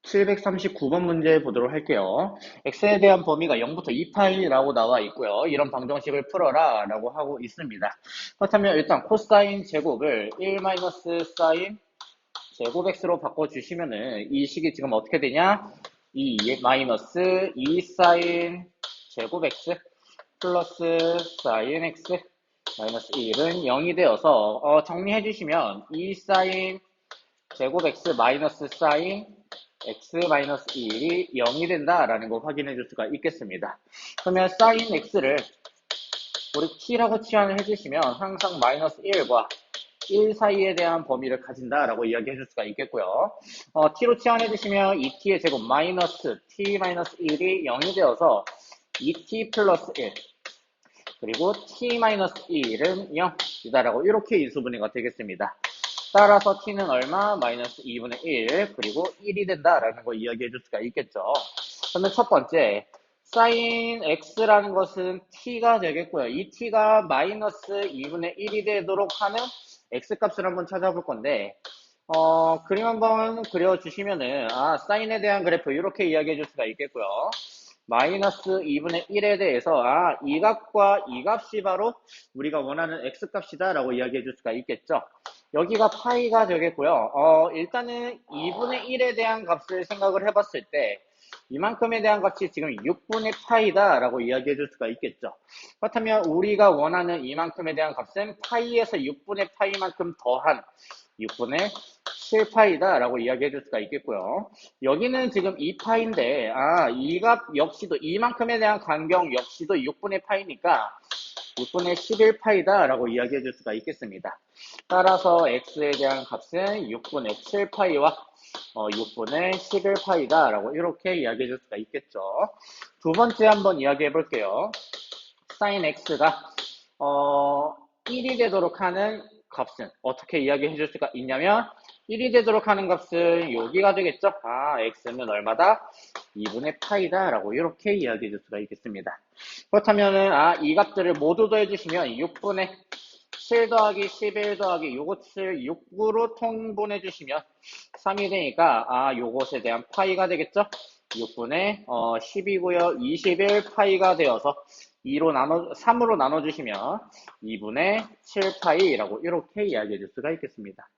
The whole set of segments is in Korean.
739번 문제 보도록 할게요. x에 대한 범위가 0부터 2파이라고 나와 있고요. 이런 방정식을 풀어라 라고 하고 있습니다. 그렇다면 일단 코사인 제곱을 1 마이너스 사인 제곱 x로 바꿔주시면은 이 식이 지금 어떻게 되냐? 2 마이너스 2 사인 제곱 x 플러스 사인 x 마이너스 1은 0이 되어서 정리해 주시면 2 사인 제곱 x 마이너스 사인 x 마이너스 1이 0이 된다라는 거 확인해 줄 수가 있겠습니다. 그러면 사인 x를 우리 t라고 치환을 해주시면 항상 마이너스 1과 1 사이에 대한 범위를 가진다라고 이야기해 줄 수가 있겠고요. t로 치환해 주시면 2t의 제곱 마이너스 t 마이너스 1이 0이 되어서 2t 플러스 1 그리고 t 마이너스 1은 0이다라고 이렇게 인수분해가 되겠습니다. 따라서 t는 얼마? 마이너스 2분의 1 그리고 1이 된다라는 거 이야기해 줄 수가 있겠죠. 그러면 첫 번째 sin x라는 것은 t가 되겠고요. 이 t가 마이너스 2분의 1이 되도록 하는 x값을 한번 찾아볼 건데 그림 한번 그려주시면은 사인에 대한 그래프 이렇게 이야기해 줄 수가 있겠고요. 마이너스 2분의 1에 대해서 이 값과 이 값이 바로 우리가 원하는 x값이다 라고 이야기해 줄 수가 있겠죠. 여기가 파이가 되겠고요. 일단은 2분의 1에 대한 값을 생각을 해봤을 때 이만큼에 대한 값이 지금 6분의 파이다 라고 이야기해 줄 수가 있겠죠. 그렇다면 우리가 원하는 이만큼에 대한 값은 파이에서 6분의 파이만큼 더한 6분의 7파이다 라고 이야기해 줄 수가 있겠고요. 여기는 지금 2파인데 이 값 역시도 이만큼에 대한 간격 역시도 6분의 파이니까 6분의 11파이다 라고 이야기해 줄 수가 있겠습니다. 따라서 x에 대한 값은 6분의 7파이와 6분의 11파이다 라고 이렇게 이야기해 줄 수가 있겠죠. 두 번째 한번 이야기해 볼게요. sin x가 1이 되도록 하는 값은 어떻게 이야기해 줄 수가 있냐면 1이 되도록 하는 값은 여기가 되겠죠. x는 얼마다? 2분의 파이다 라고 이렇게 이야기해 줄 수가 있겠습니다. 그렇다면은 이 값들을 모두 더해주시면 6분의 7 더하기 11 더하기 요것을 6으로 통분해 주시면 3이 되니까 요것에 대한 파이가 되겠죠. 6분의 10이고요. 21 파이가 되어서 3으로 나눠주시면 2분의 7파이라고 이렇게 이야기해 줄 수가 있겠습니다.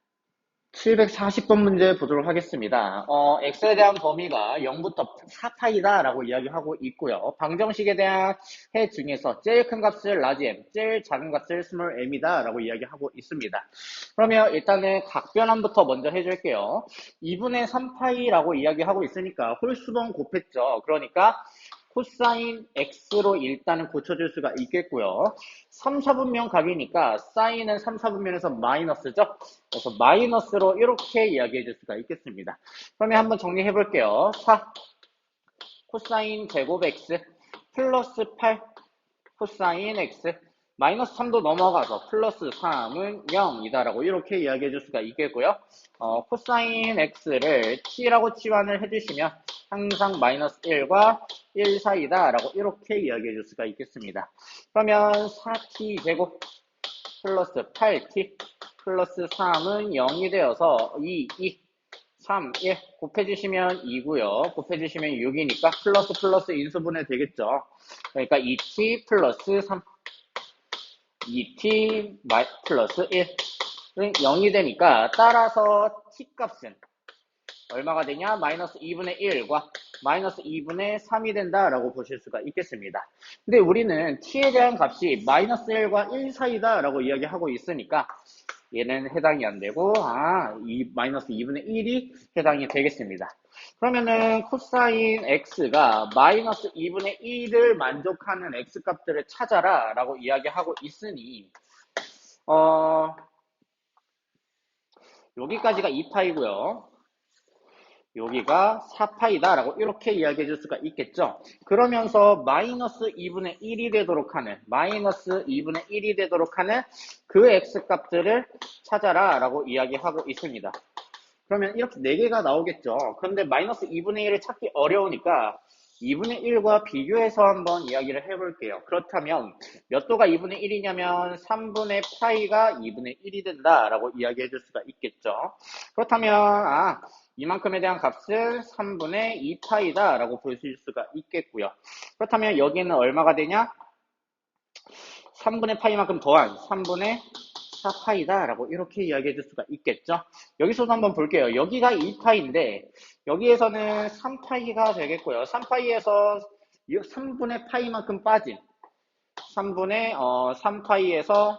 740번 문제 보도록 하겠습니다. x에 대한 범위가 0부터 4파이다 라고 이야기하고 있고요. 방정식에 대한 해 중에서 제일 큰 값을 라지 m, 제일 작은 값을 스몰 m이다 라고 이야기하고 있습니다. 그러면 일단은 각변환부터 먼저 해줄게요. 2분의 3파이라고 이야기하고 있으니까 홀수번 곱했죠. 그러니까 코사인 x로 일단은 고쳐줄 수가 있겠고요. 3, 4분면 값이니까 사인은 3, 4분면에서 마이너스죠. 그래서 마이너스로 이렇게 이야기해 줄 수가 있겠습니다. 그러면 한번 정리해 볼게요. 4 코사인 제곱 x 플러스 8 코사인 x 마이너스 3도 넘어가서 플러스 3은 0이다라고 이렇게 이야기해 줄 수가 있겠고요. 코사인 x를 t라고 치환을 해주시면 항상 마이너스 1과 1 사이다라고 이렇게 이야기해 줄 수가 있겠습니다. 그러면 4t 제곱 플러스 8t 플러스 3은 0이 되어서 2, 3, 1 곱해주시면 2고요. 곱해주시면 6이니까 플러스 플러스 인수분해 되겠죠. 그러니까 2t 플러스 3 2t 플러스 1은 0이 되니까 따라서 t값은 얼마가 되냐? 마이너스 2분의 1과 마이너스 2분의 3이 된다라고 보실 수가 있겠습니다. 근데 우리는 t에 대한 값이 마이너스 1과 1 사이다 라고 이야기하고 있으니까 얘는 해당이 안 되고 마이너스 2분의 1이 해당이 되겠습니다. 그러면은 코사인 x가 마이너스 2분의 1을 만족하는 x값들을 찾아라 라고 이야기하고 있으니 여기까지가 2파이고요. 여기가 4파이다 라고 이렇게 이야기해 줄 수가 있겠죠. 그러면서 마이너스 2분의 1이 되도록 하는 그 x값들을 찾아라 라고 이야기하고 있습니다. 그러면 이렇게 4개가 나오겠죠. 그런데 마이너스 2분의 1을 찾기 어려우니까 2분의 1과 비교해서 한번 이야기를 해볼게요. 그렇다면 몇 도가 2분의 1이냐면 3분의 파이가 2분의 1이 된다라고 이야기해 줄 수가 있겠죠. 그렇다면 이만큼에 대한 값은 3분의 2파이다 라고 보실 수가 있겠고요. 그렇다면 여기는 얼마가 되냐? 3분의 파이만큼 더한 3분의 4파이다 라고 이렇게 이야기해 줄 수가 있겠죠. 여기서도 한번 볼게요. 여기가 2파인데 여기에서는 3파이가 되겠고요. 3파이에서 3분의 파이만큼 빠진 3파이에서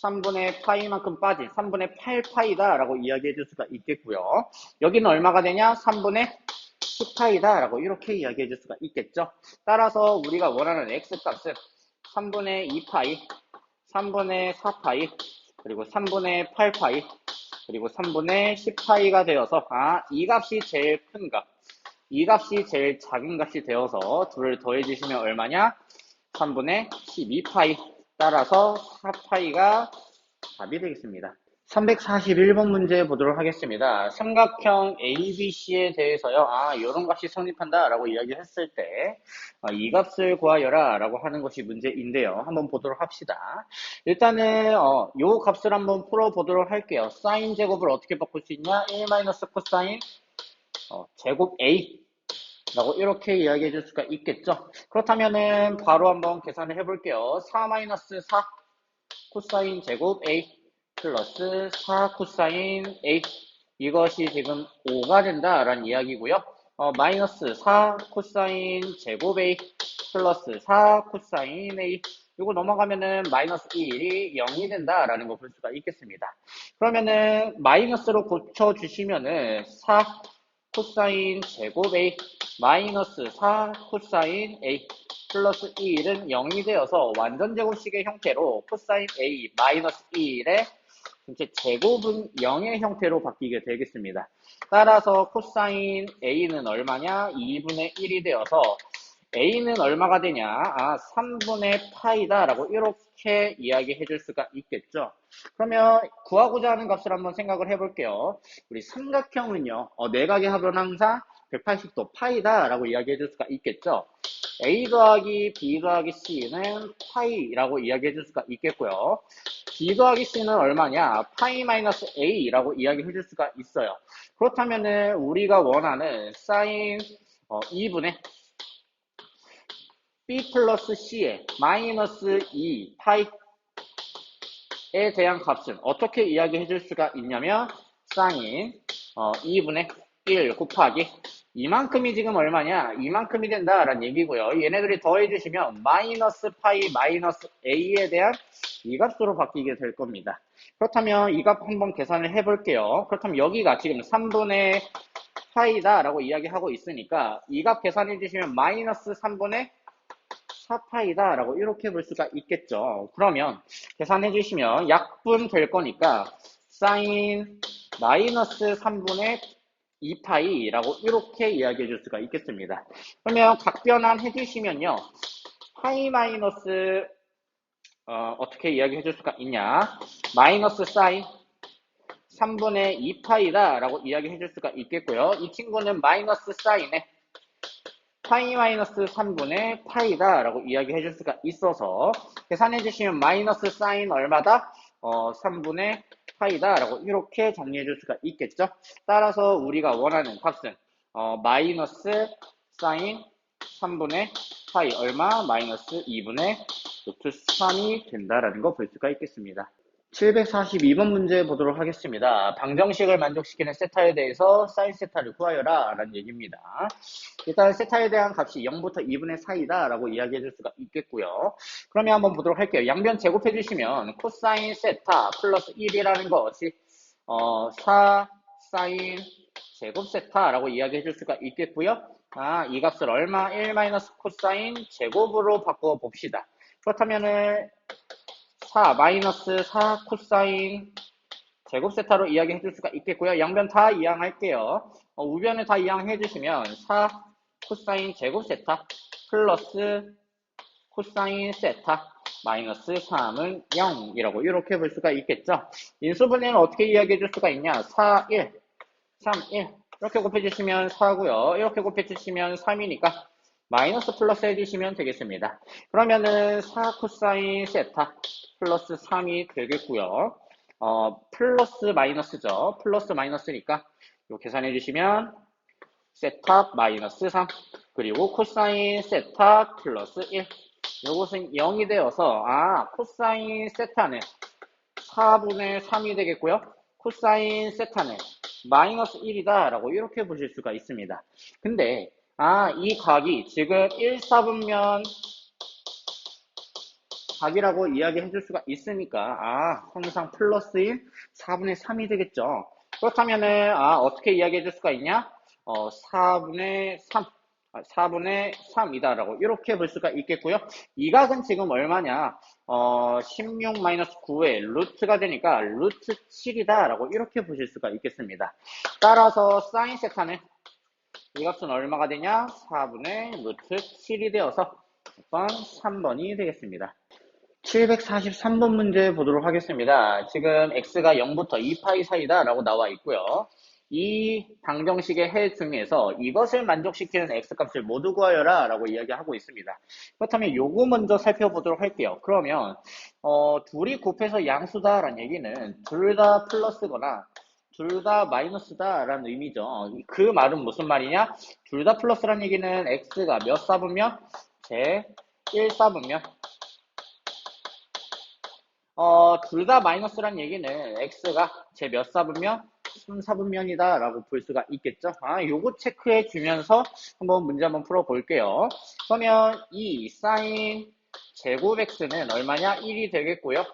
3분의 파이만큼 빠진 3분의 8파이다 라고 이야기해 줄 수가 있겠고요. 여기는 얼마가 되냐? 3분의 10파이다 라고 이렇게 이야기해 줄 수가 있겠죠. 따라서 우리가 원하는 x값은 3분의 2파이, 3분의 4파이, 그리고 3분의 8파이, 그리고 3분의 10파이가 되어서 이 값이 제일 큰 값, 이 값이 제일 작은 값이 되어서 둘을 더해주시면 얼마냐? 3분의 12파이. 따라서 4파이가 답이 되겠습니다. 341번 문제 보도록 하겠습니다. 삼각형 ABC에 대해서요. 이런 값이 성립한다 라고 이야기했을 때 이 값을 구하여라 라고 하는 것이 문제인데요. 한번 보도록 합시다. 일단은 요 값을 한번 풀어보도록 할게요. 사인 제곱을 어떻게 바꿀 수 있냐? 1 코사인 제곱 A 라고 이렇게 이야기해 줄 수가 있겠죠. 그렇다면은 바로 한번 계산을 해볼게요. 4 4 코사인 제곱 A 플러스 4 코사인 A 이것이 지금 5가 된다라는 이야기고요. 마이너스 4 코사인 제곱 A 플러스 4 코사인 A 이거 넘어가면은 마이너스 1이 0이 된다라는 거 볼 수가 있겠습니다. 그러면은 마이너스로 고쳐주시면은 4 코사인 제곱 A 마이너스 4 코사인 A 플러스 1은 0이 되어서 완전 제곱식의 형태로 코사인 A 마이너스 1의 전체 제곱은 0의 형태로 바뀌게 되겠습니다. 따라서 코사인 A는 얼마냐? 2분의 1이 되어서 A는 얼마가 되냐? 3분의 파이다 라고 이렇게 이야기해 줄 수가 있겠죠. 그러면 구하고자 하는 값을 한번 생각을 해볼게요. 우리 삼각형은요. 내각의 합은 항상 180도 파이다 라고 이야기해 줄 수가 있겠죠. A 더하기 B 더하기 C는 파이라고 이야기해 줄 수가 있겠고요. B 더하기 C는 얼마냐? 파이 마이너스 A라고 이야기해 줄 수가 있어요. 그렇다면은 우리가 원하는 사인 2분의 B 플러스 C의 마이너스 2 파이에 대한 값은 어떻게 이야기해 줄 수가 있냐면 사인 2분의 1 곱하기 이만큼이 지금 얼마냐? 이만큼이 된다라는 얘기고요. 얘네들이 더해주시면 마이너스 파이 마이너스 A에 대한 이 값으로 바뀌게 될 겁니다. 그렇다면 이 값 한번 계산을 해볼게요. 그렇다면 여기가 지금 3분의 파이다라고 이야기하고 있으니까 이 값 계산해 주시면 마이너스 3분의 4파이다 라고 이렇게 볼 수가 있겠죠. 그러면 계산해 주시면 약분 될 거니까 사인 마이너스 3분의 2파이라고 이렇게 이야기해 줄 수가 있겠습니다. 그러면 각변환 해주시면요. 파이 마이너스 어떻게 이야기해 줄 수가 있냐. 마이너스 사인 3분의 2파이다 라고 이야기해 줄 수가 있겠고요. 이 친구는 마이너스 사인에 파이 마이너스 3분의 파이다 라고 이야기해 줄 수가 있어서 계산해 주시면 마이너스 사인 얼마다? 3분의 파이다 라고 이렇게 정리해 줄 수가 있겠죠. 따라서 우리가 원하는 값은 마이너스 사인 3분의 파이 얼마? 마이너스 2분의 루트 3이 된다라는 거 볼 수가 있겠습니다. 742번 문제 보도록 하겠습니다. 방정식을 만족시키는 세타에 대해서 사인 세타를 구하여라 라는 얘기입니다. 일단 세타에 대한 값이 0부터 2분의 사이다 라고 이야기해 줄 수가 있겠고요. 그러면 한번 보도록 할게요. 양변 제곱해 주시면 코사인 세타 플러스 1이라는 것이 4 사인 제곱 세타라고 이야기해 줄 수가 있겠고요. 이 값을 얼마? 1 마이너스 코사인 제곱으로 바꿔 봅시다. 그렇다면은 4 마이너스 4 코사인 제곱 세타로 이야기해 줄 수가 있겠고요. 양변 다 이항할게요. 우변을 다 이항해 주시면 4 코사인 제곱 세타 플러스 코사인 세타 마이너스 3은 0이라고 이렇게 볼 수가 있겠죠. 인수분해는 어떻게 이야기해 줄 수가 있냐. 4, 1, 3, 1 이렇게 곱해 주시면 4고요. 이렇게 곱해 주시면 3이니까 마이너스 플러스 해주시면 되겠습니다. 그러면은 4 코사인 세타 플러스 3이 되겠고요. 플러스 마이너스죠. 플러스 마이너스니까 요 계산해 주시면 세탑 마이너스 3 그리고 코사인 세탑 플러스 1 요것은 0이 되어서 코사인 세타는 4분의 3이 되겠고요. 코사인 세타는 마이너스 1이다 라고 이렇게 보실 수가 있습니다. 근데 이 각이 지금 1, 4분면 각이라고 이야기해 줄 수가 있으니까 항상 플러스인 4분의 3이 되겠죠. 그렇다면은 어떻게 이야기해 줄 수가 있냐? 4분의 3 4분의 3이다 라고 이렇게 볼 수가 있겠고요. 이 각은 지금 얼마냐? 16-9의 루트가 되니까 루트 7이다 라고 이렇게 보실 수가 있겠습니다. 따라서 사인 세타는 이 값은 얼마가 되냐? 4분의 루트 7이 되어서 3번이 되겠습니다. 743번 문제 보도록 하겠습니다. 지금 x가 0부터 2파이 사이다 라고 나와 있고요. 이 방정식의 해 중에서 이것을 만족시키는 x값을 모두 구하여라 라고 이야기하고 있습니다. 그렇다면 요거 먼저 살펴보도록 할게요. 그러면 둘이 곱해서 양수다 라는 얘기는 둘 다 플러스거나 둘 다 마이너스다 라는 의미죠. 그 말은 무슨 말이냐? 둘 다 플러스라는 얘기는 x가 몇 사분면? 제 1사분면 둘 다 마이너스란 얘기는 x가 제 몇 사분면? 3사분면이다 라고 볼 수가 있겠죠. 요거 체크해 주면서 문제 한번 풀어 볼게요. 그러면 이 사인 제곱 x는 얼마냐? 1이 되겠고요.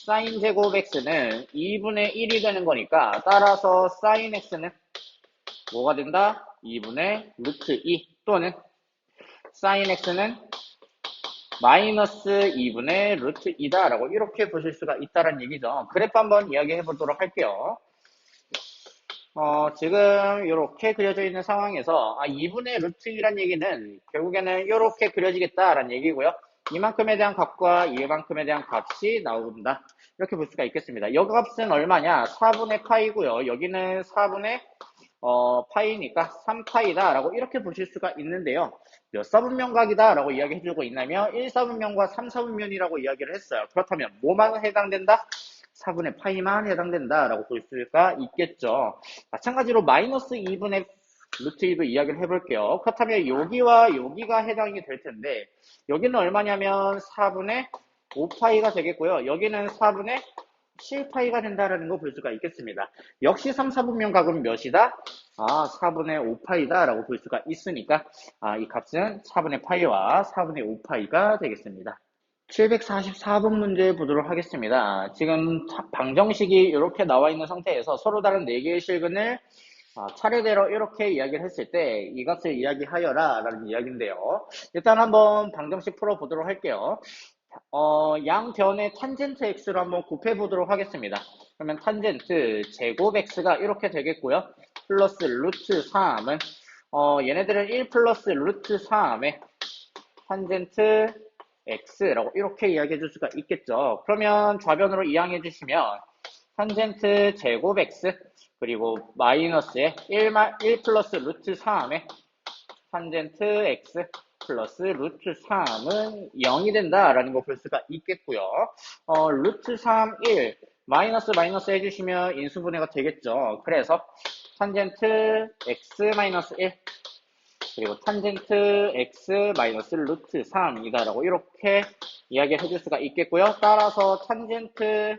사인 제곱 x는 2분의 1이 되는 거니까 따라서 사인 x는 뭐가 된다? 2분의 루트 2 또는 사인 x는 마이너스 2분의 루트 2다 라고 이렇게 보실 수가 있다는 얘기죠. 그래프 한번 이야기해 보도록 할게요. 지금 이렇게 그려져 있는 상황에서 2분의 루트 2란 얘기는 결국에는 이렇게 그려지겠다라는 얘기고요. 이만큼에 대한 값과 이만큼에 대한 값이 나온다. 이렇게 볼 수가 있겠습니다. 여기 값은 얼마냐? 4분의 파이고요. 여기는 4분의 파이니까 3파이다 라고 이렇게 보실 수가 있는데요. 몇 사분면각이다 라고 이야기해주고 있냐면 1사분면과 3사분면이라고 이야기를 했어요. 그렇다면 뭐만 해당된다? 4분의 파이만 해당된다 라고 볼 수가 있겠죠. 마찬가지로 마이너스 2분의 루트 2도 이야기를 해볼게요. 그렇다면 여기와 여기가 해당이 될 텐데 여기는 얼마냐면 4분의 5파이가 되겠고요. 여기는 4분의 7파이가 된다라는 거 볼 수가 있겠습니다. 역시 3, 4분면 각은 몇이다? 4분의 5파이다 라고 볼 수가 있으니까 이 값은 4분의 파이와 4분의 5파이가 되겠습니다. 744번 문제 보도록 하겠습니다. 지금 방정식이 이렇게 나와 있는 상태에서 서로 다른 4개의 실근을 차례대로 이렇게 이야기를 했을 때 이 값을 이야기하여라 라는 이야기인데요. 일단 한번 방정식 풀어보도록 할게요. 양변의 탄젠트 x로 한번 곱해보도록 하겠습니다. 그러면 탄젠트 제곱 x가 이렇게 되겠고요. 플러스 루트 3은 얘네들은 1 플러스 루트 3의 탄젠트 x라고 이렇게 이야기해 줄 수가 있겠죠. 그러면 좌변으로 이항해 주시면 탄젠트 제곱 x 그리고 마이너스에 1 플러스 루트 3의 탄젠트 x 플러스 루트 3은 0이 된다라는 거 볼 수가 있겠고요. 루트 3, 1 마이너스 마이너스 해주시면 인수분해가 되겠죠. 그래서 탄젠트 x 마이너스 1 그리고 탄젠트 x 마이너스 루트 3이다라고 이렇게 이야기를 해줄 수가 있겠고요. 따라서 탄젠트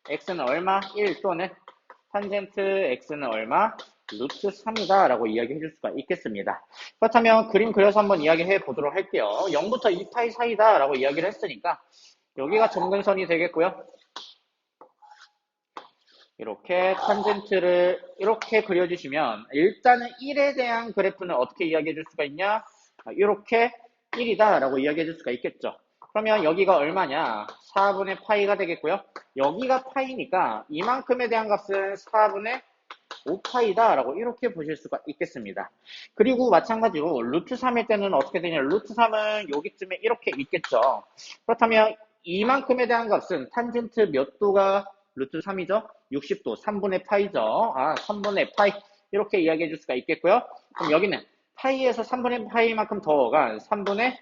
x는 얼마? 1 또는 탄젠트 x는 얼마? 루트 3이다 라고 이야기해 줄 수가 있겠습니다. 그렇다면 그림 그려서 한번 이야기해 보도록 할게요. 0부터 2파이 사이다 라고 이야기를 했으니까 여기가 점근선이 되겠고요. 이렇게 탄젠트를 이렇게 그려주시면 일단은 1에 대한 그래프는 어떻게 이야기해 줄 수가 있냐? 이렇게 1이다 라고 이야기해 줄 수가 있겠죠. 그러면 여기가 얼마냐? 4분의 파이가 되겠고요. 여기가 파이니까 이만큼에 대한 값은 4분의 5파이다 라고 이렇게 보실 수가 있겠습니다. 그리고 마찬가지로 루트 3일 때는 어떻게 되냐? 루트 3은 여기쯤에 이렇게 있겠죠. 그렇다면 이만큼에 대한 값은 탄젠트 몇 도가 루트 3이죠? 60도, 3분의 파이죠. 3분의 파이 이렇게 이야기해 줄 수가 있겠고요. 그럼 여기는 파이에서 3분의 파이만큼 더간 3분의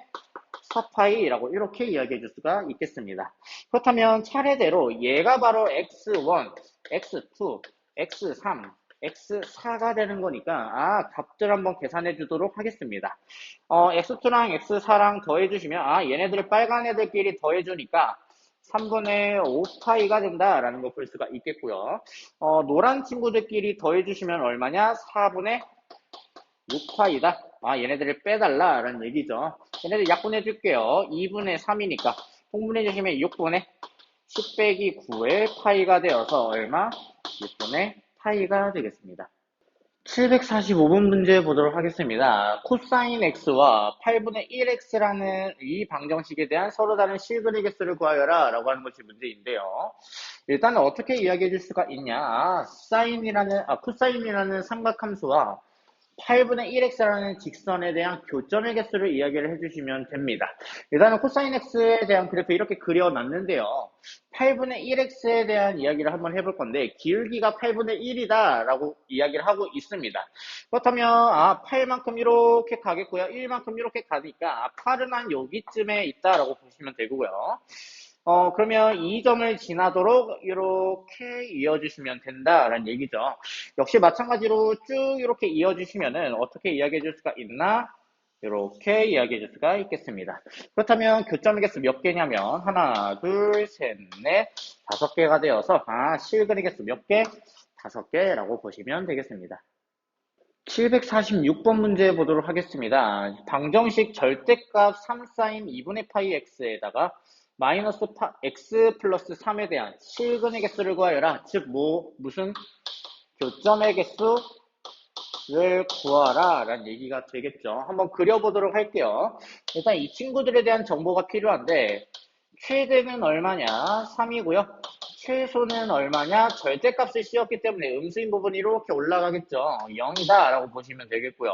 4파이라고 이렇게 이야기해 줄 수가 있겠습니다. 그렇다면 차례대로 얘가 바로 x1, x2, x3 x4가 되는 거니까 값들 한번 계산해 주도록 하겠습니다. x2랑 x4랑 더해주시면 얘네들을 빨간 애들끼리 더해주니까 3분의 5파이가 된다라는 거 볼 수가 있겠고요. 노란 친구들끼리 더해주시면 얼마냐? 4분의 6파이다. 얘네들을 빼달라라는 얘기죠. 얘네들 약분해 줄게요. 2분의 3이니까 통분해 주시면 6분의 10 빼기 9의 파이가 되어서 얼마? 6분의 파이가 되겠습니다. 745번 문제 보도록 하겠습니다. 코사인 x와 8분의 1x라는 이 방정식에 대한 서로 다른 실근의 개수를 구하여라 라고 하는 것이 문제인데요. 일단 어떻게 이야기해 줄 수가 있냐? 코사인이라는 삼각함수와 8분의 1x라는 직선에 대한 교점의 개수를 이야기를 해주시면 됩니다. 일단은 코사인 x에 대한 그래프 이렇게 그려놨는데요. 8분의 1x에 대한 이야기를 한번 해볼 건데 기울기가 8분의 1이다 라고 이야기를 하고 있습니다. 그렇다면 8만큼 이렇게 가겠고요. 1만큼 이렇게 가니까 8은 한 여기쯤에 있다라고 보시면 되고요. 그러면 이 점을 지나도록 이렇게 이어주시면 된다라는 얘기죠. 역시 마찬가지로 쭉 이렇게 이어주시면은 어떻게 이야기해 줄 수가 있나? 이렇게 이야기해 줄 수가 있겠습니다. 그렇다면 교점의 개수 몇 개냐면 하나, 둘, 셋, 넷, 5개가 되어서 실근의 개수 몇 개? 5개라고 보시면 되겠습니다. 746번 문제 보도록 하겠습니다. 방정식 절대값 3sin 2분의 파이 x에다가 마이너스 x 플러스 3에 대한 실근의 개수를 구하여라. 즉 무슨 교점의 개수를 구하라 라는 얘기가 되겠죠. 한번 그려보도록 할게요. 일단 이 친구들에 대한 정보가 필요한데 최대는 얼마냐? 3이고요. 최소는 얼마냐? 절대값을 씌웠기 때문에 음수인 부분이 이렇게 올라가겠죠. 0이다 라고 보시면 되겠고요.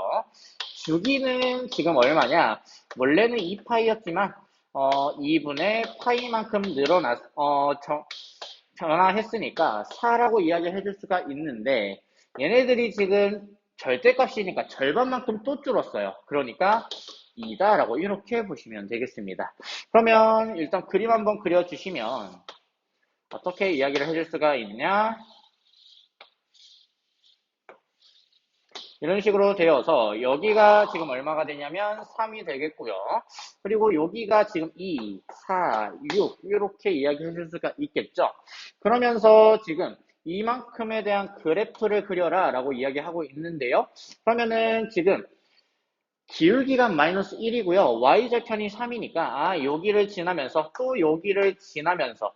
주기는 지금 얼마냐? 원래는 2파이였지만 2분의 파이만큼 변화했으니까 4라고 이야기를 해줄 수가 있는데 얘네들이 지금 절대값이니까 절반만큼 또 줄었어요. 그러니까 2다 라고 이렇게 보시면 되겠습니다. 그러면 일단 그림 한번 그려주시면 어떻게 이야기를 해줄 수가 있냐? 이런 식으로 되어서 여기가 지금 얼마가 되냐면 3이 되겠고요. 그리고 여기가 지금 2, 4, 6 이렇게 이야기해 줄 수가 있겠죠. 그러면서 지금 이만큼에 대한 그래프를 그려라 라고 이야기하고 있는데요. 그러면은 지금 기울기가 마이너스 1이고요. y절편이 3이니까 여기를 지나면서 또 여기를 지나면서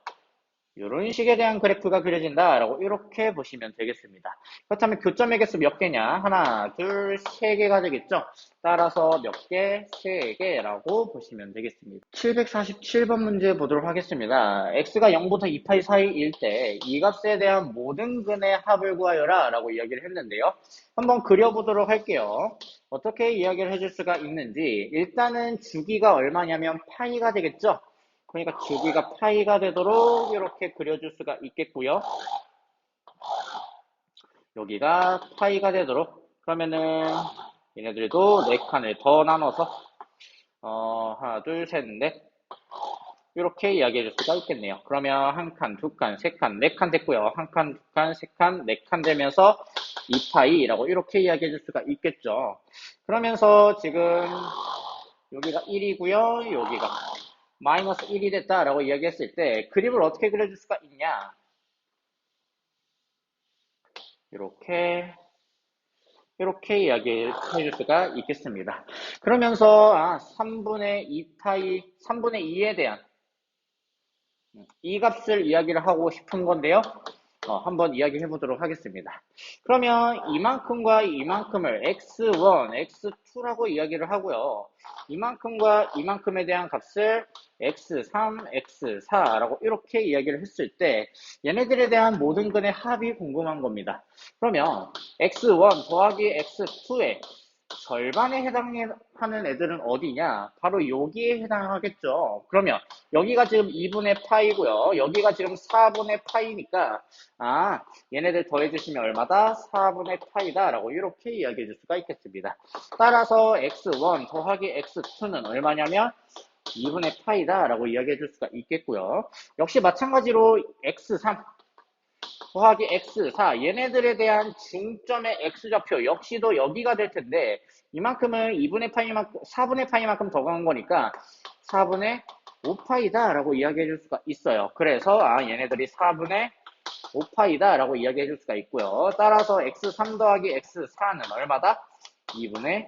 이런 식에 대한 그래프가 그려진다라고 이렇게 보시면 되겠습니다. 그렇다면 교점의 개수 몇 개냐? 하나, 둘, 세 개가 되겠죠? 따라서 몇 개? 세 개라고 보시면 되겠습니다. 747번 문제 보도록 하겠습니다. x가 0부터 2파이 사이일 때 이 값에 대한 모든 근의 합을 구하여라 라고 이야기를 했는데요. 한번 그려보도록 할게요. 어떻게 이야기를 해줄 수가 있는지 일단은 주기가 얼마냐면 파이가 되겠죠? 그러니까 주기가 파이가 되도록 이렇게 그려줄 수가 있겠고요. 여기가 파이가 되도록 그러면은 얘네들도 4칸을 더 나눠서 하나, 둘, 셋, 넷 이렇게 이야기해 줄 수가 있겠네요. 그러면 한 칸, 두 칸, 세 칸, 네 칸 됐고요. 한 칸, 두 칸, 세 칸, 네 칸 되면서 2파이라고 이렇게 이야기해 줄 수가 있겠죠. 그러면서 지금 여기가 1이고요. 여기가 마이너스 1이 됐다라고 이야기했을 때 그림을 어떻게 그려줄 수가 있냐? 이렇게 이야기해 줄 수가 있겠습니다. 그러면서 3분의 2에 대한 이 값을 이야기를 하고 싶은 건데요. 한번 이야기해 보도록 하겠습니다. 그러면 이만큼과 이만큼을 x1, x2라고 이야기를 하고요. 이만큼과 이만큼에 대한 값을 x3, x4라고 이렇게 이야기를 했을 때 얘네들에 대한 모든 근의 합이 궁금한 겁니다. 그러면 x1 더하기 x2의 절반에 해당하는 애들은 어디냐? 바로 여기에 해당하겠죠. 그러면 여기가 지금 2분의 파이고요. 여기가 지금 4분의 파이니까 얘네들 더해주시면 얼마다? 4분의 파이다 라고 이렇게 이야기해 줄 수가 있겠습니다. 따라서 x1 더하기 x2는 얼마냐면 2분의 파이다 라고 이야기해 줄 수가 있겠고요. 역시 마찬가지로 x3 더하기 x4 얘네들에 대한 중점의 x좌표 역시도 여기가 될 텐데 이만큼은 2분의 파이만큼 4분의 파이만큼 더 간 거니까 4분의 5파이다 라고 이야기해 줄 수가 있어요. 그래서 얘네들이 4분의 5파이다 라고 이야기해 줄 수가 있고요. 따라서 x3 더하기 x4는 얼마다? 2분의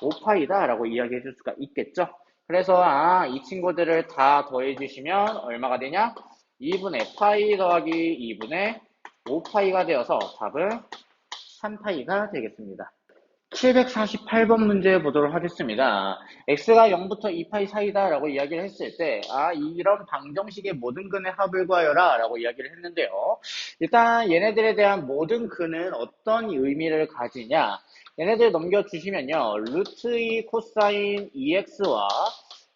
5파이다 라고 이야기해 줄 수가 있겠죠. 그래서 이 친구들을 다 더해 주시면 얼마가 되냐? 2분의 파이 더하기 2분의 5파이가 되어서 답은 3파이가 되겠습니다. 748번 문제 보도록 하겠습니다. x가 0부터 2파이 사이다 라고 이야기를 했을 때 이런 방정식의 모든 근의 합을 구하여라 라고 이야기를 했는데요. 일단 얘네들에 대한 모든 근은 어떤 의미를 가지냐, 얘네들 넘겨주시면요, 루트 2 코사인 2x와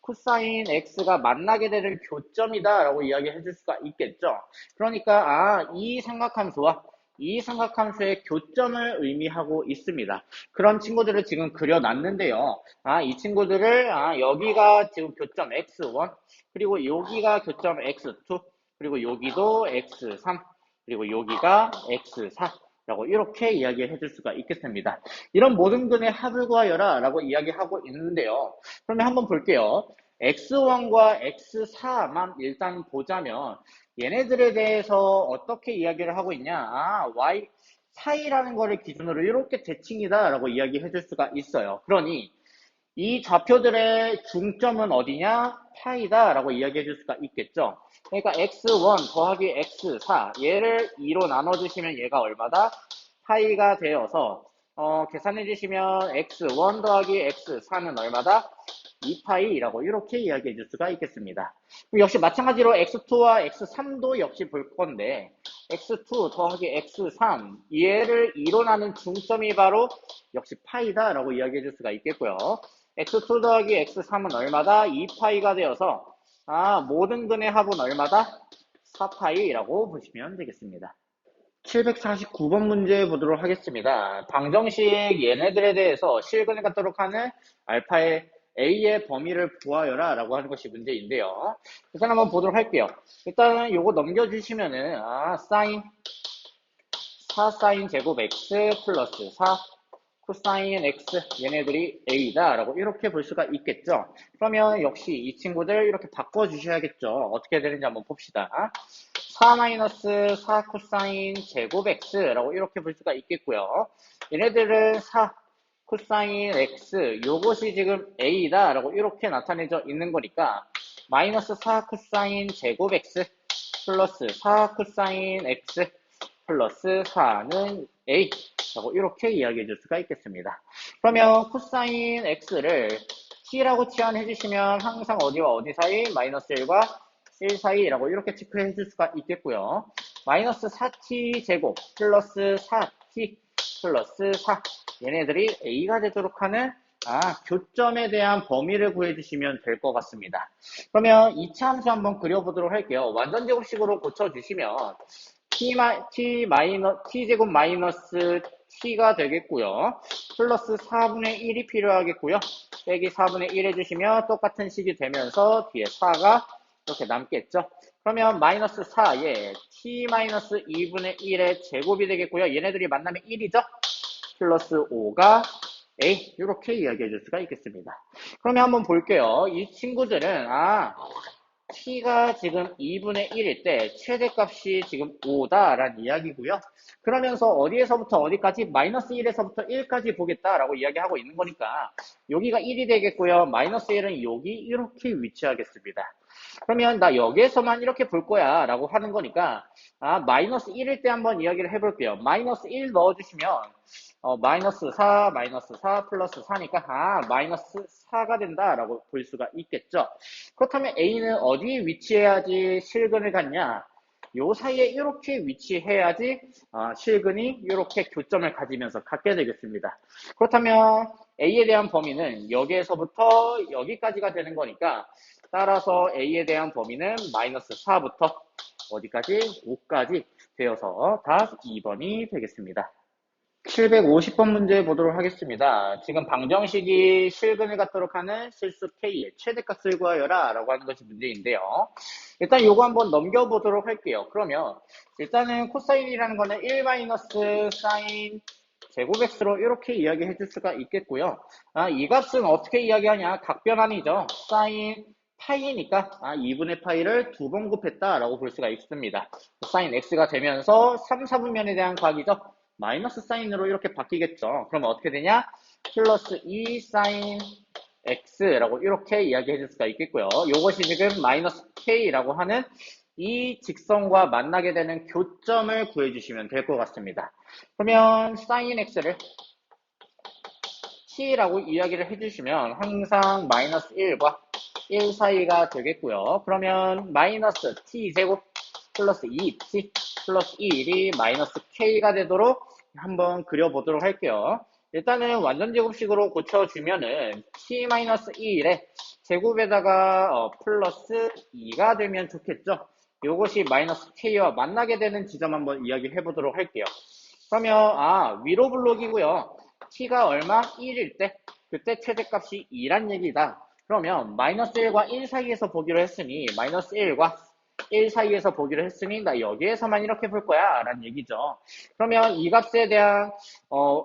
코사인 x가 만나게 되는 교점이다 라고 이야기해 줄 수가 있겠죠. 그러니까 이 삼각함수의 교점을 의미하고 있습니다. 그런 친구들을 지금 그려놨는데요. 이 친구들을 여기가 지금 교점 x1, 그리고 여기가 교점 x2, 그리고 여기도 x3, 그리고 여기가 x4 라고 이렇게 이야기해 줄 수가 있겠습니다. 이런 모든 근의 합을 구하여라 라고 이야기하고 있는데요. 그러면 한번 볼게요. x1과 x4만 일단 보자면 얘네들에 대해서 어떻게 이야기를 하고 있냐, y 사이라는 거를 기준으로 이렇게 대칭이다 라고 이야기해 줄 수가 있어요. 그러니 이 좌표들의 중점은 어디냐? 파이다 라고 이야기해 줄 수가 있겠죠. 그러니까 x1 더하기 x4 얘를 2로 나눠주시면 얘가 얼마다? 파이가 되어서 계산해 주시면 x1 더하기 x4는 얼마다? 2파이라고 이렇게 이야기해 줄 수가 있겠습니다. 역시 마찬가지로 x2와 x3도 역시 볼 건데 x2 더하기 x3 얘를 2로 나눈 중점이 바로 역시 파이다 라고 이야기해 줄 수가 있겠고요. x2 더하기 x3은 얼마다? 2파이가 되어서 모든 근의 합은 얼마다? 4파이라고 보시면 되겠습니다. 749번 문제 보도록 하겠습니다. 방정식 얘네들에 대해서 실근을 갖도록 하는 알파의 A의 범위를 구하여라 라고 하는 것이 문제인데요. 일단 한번 보도록 할게요. 일단은 요거 넘겨주시면은 사인 4사인 제곱 x 플러스 4 코사인 x 얘네들이 a다 라고 이렇게 볼 수가 있겠죠. 그러면 역시 이 친구들 이렇게 바꿔주셔야겠죠. 어떻게 되는지 한번 봅시다. 4-4 코사인 제곱 x라고 이렇게 볼 수가 있겠고요. 얘네들은 4 코사인 x 요것이 지금 a다 라고 이렇게 나타내져 있는 거니까 마이너스 4 코사인 제곱 x 플러스 4 코사인 x 플러스 4는 a 라고 이렇게 이야기해 줄 수가 있겠습니다. 그러면 코사인 x를 t라고 치환해 주시면 항상 어디와 어디 사이? 마이너스 1과 1 사이라고 이렇게 체크해 줄 수가 있겠고요. 마이너스 4t 제곱 플러스 4t 플러스 4 얘네들이 a가 되도록 하는 교점에 대한 범위를 구해주시면 될 것 같습니다. 그러면 2차 함수 한번 그려보도록 할게요. 완전제곱식으로 고쳐주시면 t제곱 마이너스 t가 되겠고요. 플러스 4분의 1이 필요하겠고요. 빼기 4분의 1 해주시면 똑같은 식이 되면서 뒤에 4가 이렇게 남겠죠. 그러면 마이너스 4에 t 마이너스 2분의 1의 제곱이 되겠고요. 얘네들이 만나면 1이죠. 플러스 5가 a 이렇게 이야기해 줄 수가 있겠습니다. 그러면 한번 볼게요. 이 친구들은 t가 지금 2분의 1일 때 최대값이 지금 5다라는 이야기고요. 그러면서 어디에서부터 어디까지? 마이너스 1에서부터 1까지 보겠다라고 이야기하고 있는 거니까 여기가 1이 되겠고요. 마이너스 1은 여기 이렇게 위치하겠습니다. 그러면 나 여기에서만 이렇게 볼 거야 라고 하는 거니까 마이너스 1일 때 한번 이야기를 해볼게요. 마이너스 1 넣어주시면 마이너스 4 플러스 4니까 마이너스 4가 된다라고 볼 수가 있겠죠. 그렇다면 A는 어디에 위치해야지 실근을 갖냐? 요 사이에 이렇게 위치해야지 실근이 이렇게 교점을 가지면서 갖게 되겠습니다. 그렇다면 A에 대한 범위는 여기에서부터 여기까지가 되는 거니까 따라서 A에 대한 범위는 마이너스 4부터 어디까지? 5까지 되어서 답 2번이 되겠습니다. 750번 문제 보도록 하겠습니다. 지금 방정식이 실근을 갖도록 하는 실수 K의 최대값을 구하여라 라고 하는 것이 문제인데요. 일단 요거 한번 넘겨보도록 할게요. 그러면 일단은 코사인이라는 거는 1 사인 제곱x로 이렇게 이야기해 줄 수가 있겠고요. 이 값은 어떻게 이야기하냐? 각변환이죠. 사인 파이니까 2분의 파이를 두 번 곱했다라고 볼 수가 있습니다. 사인 x가 되면서 3, 4분면에 대한 각이죠. 마이너스 사인으로 이렇게 바뀌겠죠. 그러면 어떻게 되냐? 플러스 2 사인 x라고 이렇게 이야기해 줄 수가 있겠고요. 이것이 지금 마이너스 k라고 하는 이 직선과 만나게 되는 교점을 구해주시면 될 것 같습니다. 그러면 사인 x를 t라고 이야기를 해주시면 항상 마이너스 1과 1 사이가 되겠고요. 그러면 마이너스 t제곱 플러스 2t 플러스 1이 마이너스 k가 되도록 한번 그려보도록 할게요. 일단은 완전제곱식으로 고쳐주면은 t-1의 제곱에다가 플러스 2가 되면 좋겠죠. 이것이 마이너스 k와 만나게 되는 지점 한번 이야기해 보도록 할게요. 그러면 위로 블록이고요. t가 얼마? 1일 때 그때 최대값이 2란 얘기다. 그러면 마이너스 1과 1 사이에서 보기로 했으니 마이너스 1과 1 사이에서 보기로 했으니 나 여기에서만 이렇게 볼 거야 라는 얘기죠. 그러면 이 값에 대한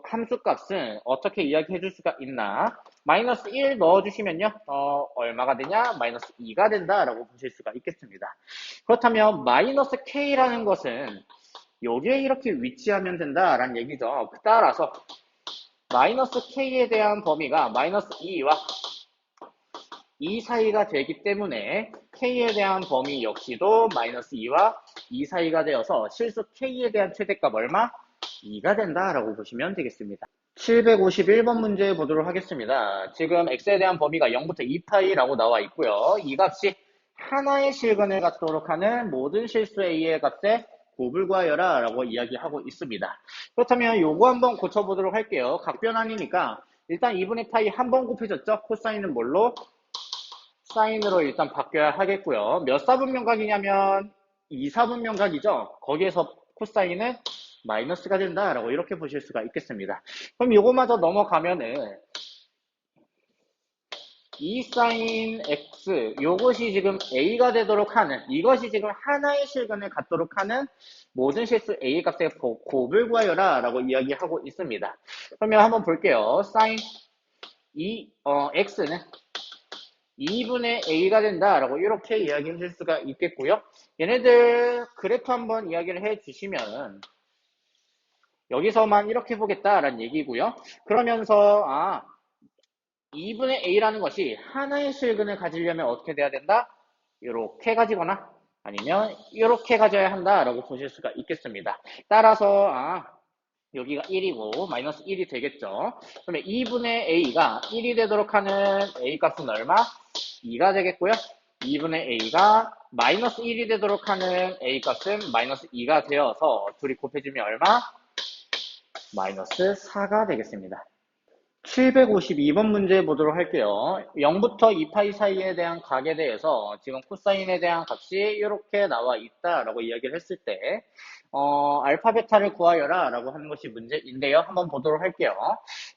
함수 값은 어떻게 이야기해 줄 수가 있나? 마이너스 1 넣어주시면요 얼마가 되냐? 마이너스 2가 된다 라고 보실 수가 있겠습니다. 그렇다면 마이너스 k라는 것은 여기에 이렇게 위치하면 된다라는 얘기죠. 따라서 마이너스 k에 대한 범위가 마이너스 2와 2 사이가 되기 때문에 k에 대한 범위 역시도 마이너스 2와 2 사이가 되어서 실수 k에 대한 최대값 얼마? 2가 된다라고 보시면 되겠습니다. 751번 문제 보도록 하겠습니다. 지금 x에 대한 범위가 0부터 2파이라고 나와 있고요. 이 값이 하나의 실근을 갖도록 하는 모든 실수 a의 값에 곱을 구하여라 라고 이야기하고 있습니다. 그렇다면 요거 한번 고쳐보도록 할게요. 각변환이니까 일단 2분의 파이 한 번 곱해졌죠? 코사인은 뭘로? 사인으로 일단 바뀌어야 하겠고요. 몇 사분면각이냐면 2, 4분면각이죠. 거기에서 코사인은 마이너스가 된다라고 이렇게 보실 수가 있겠습니다. 그럼 요거마저 넘어가면은 2 사인 x 요것이 지금 a가 되도록 하는 이것이 지금 하나의 실근을 갖도록 하는 모든 실수 a 값의 곱을 구하여라 라고 이야기하고 있습니다. 그러면 한번 볼게요. 사인 x는 2분의 a가 된다라고 이렇게 이야기해 줄 수가 있겠고요. 얘네들 그래프 한번 이야기를 해 주시면 여기서만 이렇게 보겠다라는 얘기고요. 그러면서 2분의 a라는 것이 하나의 실근을 가지려면 어떻게 돼야 된다? 이렇게 가지거나 아니면 이렇게 가져야 한다라고 보실 수가 있겠습니다. 따라서 여기가 1이고 마이너스 1이 되겠죠. 그러면 2분의 a가 1이 되도록 하는 a 값은 얼마? 2가 되겠고요. 2분의 a가 마이너스 1이 되도록 하는 a 값은 마이너스 2가 되어서 둘이 곱해주면 얼마? 마이너스 4가 되겠습니다. 752번 문제 보도록 할게요. 0부터 2파이 사이에 대한 각에 대해서 지금 코사인에 대한 값이 이렇게 나와 있다라고 이야기를 했을 때 알파 베타를 구하여라 라고 하는 것이 문제인데요. 한번 보도록 할게요.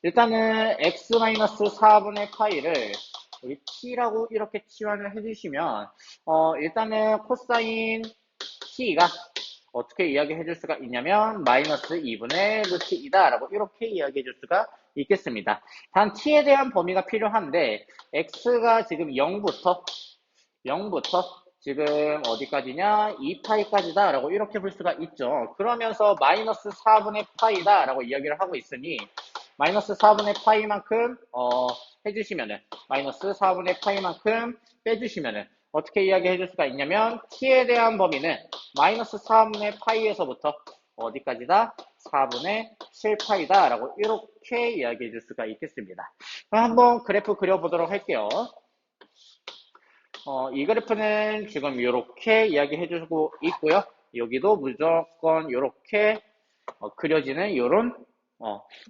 일단은 x-4분의 파이를 여기 t라고 이렇게 치환을 해주시면 일단은 코사인 t가 어떻게 이야기해 줄 수가 있냐면 마이너스 2분의 루트 2다 라고 이렇게 이야기해 줄 수가 있겠습니다. 단 t에 대한 범위가 필요한데 x가 지금 0부터 지금 어디까지냐 2파이까지다 라고 이렇게 볼 수가 있죠. 그러면서 마이너스 4분의 파이다 라고 이야기를 하고 있으니 마이너스 4분의 파이만큼 해주시면은 마이너스 4분의 파이만큼 빼주시면은 어떻게 이야기해 줄 수가 있냐면 t에 대한 범위는 마이너스 4분의 파이에서부터 어디까지다? 4분의 7파이다 라고 이렇게 이야기해 줄 수가 있겠습니다. 그럼 한번 그래프 그려보도록 할게요. 이 그래프는 지금 이렇게 이야기해 주고 있고요. 여기도 무조건 이렇게 그려지는 이런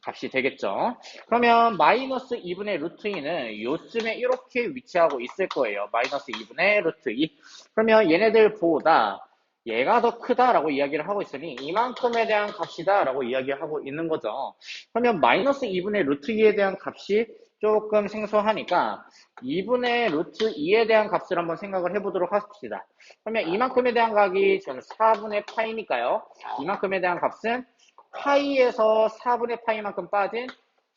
값이 되겠죠. 그러면 마이너스 2분의 루트 2는 요쯤에 이렇게 위치하고 있을 거예요. 마이너스 2분의 루트 2. 그러면 얘네들보다 얘가 더 크다라고 이야기를 하고 있으니 이만큼에 대한 값이다라고 이야기하고 있는 거죠. 그러면 마이너스 2분의 루트 2에 대한 값이 조금 생소하니까 2분의 루트 2에 대한 값을 한번 생각을 해보도록 합시다. 그러면 이만큼에 대한 값이 지금 4분의 파이니까요. 이만큼에 대한 값은 파이에서 4분의 파이만큼 빠진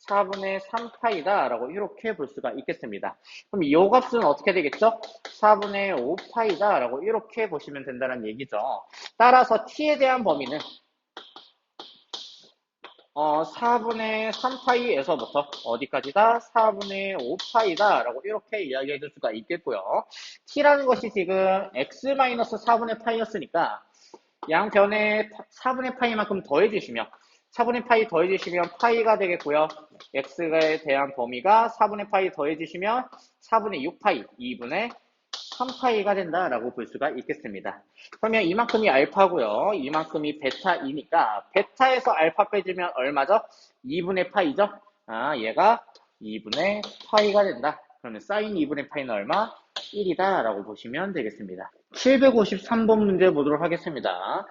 4분의 3파이다 라고 이렇게 볼 수가 있겠습니다. 그럼 이 값은 어떻게 되겠죠? 4분의 5파이다 라고 이렇게 보시면 된다는 얘기죠. 따라서 t에 대한 범위는 4분의 3파이에서부터 어디까지다? 4분의 5파이다 라고 이렇게 이야기해 줄 수가 있겠고요. t라는 것이 지금 x-4분의 파이였으니까 양변에 4분의 파이만큼 더해주시면 4분의 파이 더해주시면 파이가 되겠고요. x에 대한 범위가 4분의 파이 더해주시면 4분의 6파이, 2분의 3파이가 된다라고 볼 수가 있겠습니다. 그러면 이만큼이 알파고요. 이만큼이 베타이니까 베타에서 알파 빼주면 얼마죠? 2분의 파이죠? 얘가 2분의 파이가 된다. 그러면 사인 2분의 파이는 얼마? 1이다 라고 보시면 되겠습니다. 753번 문제 보도록 하겠습니다.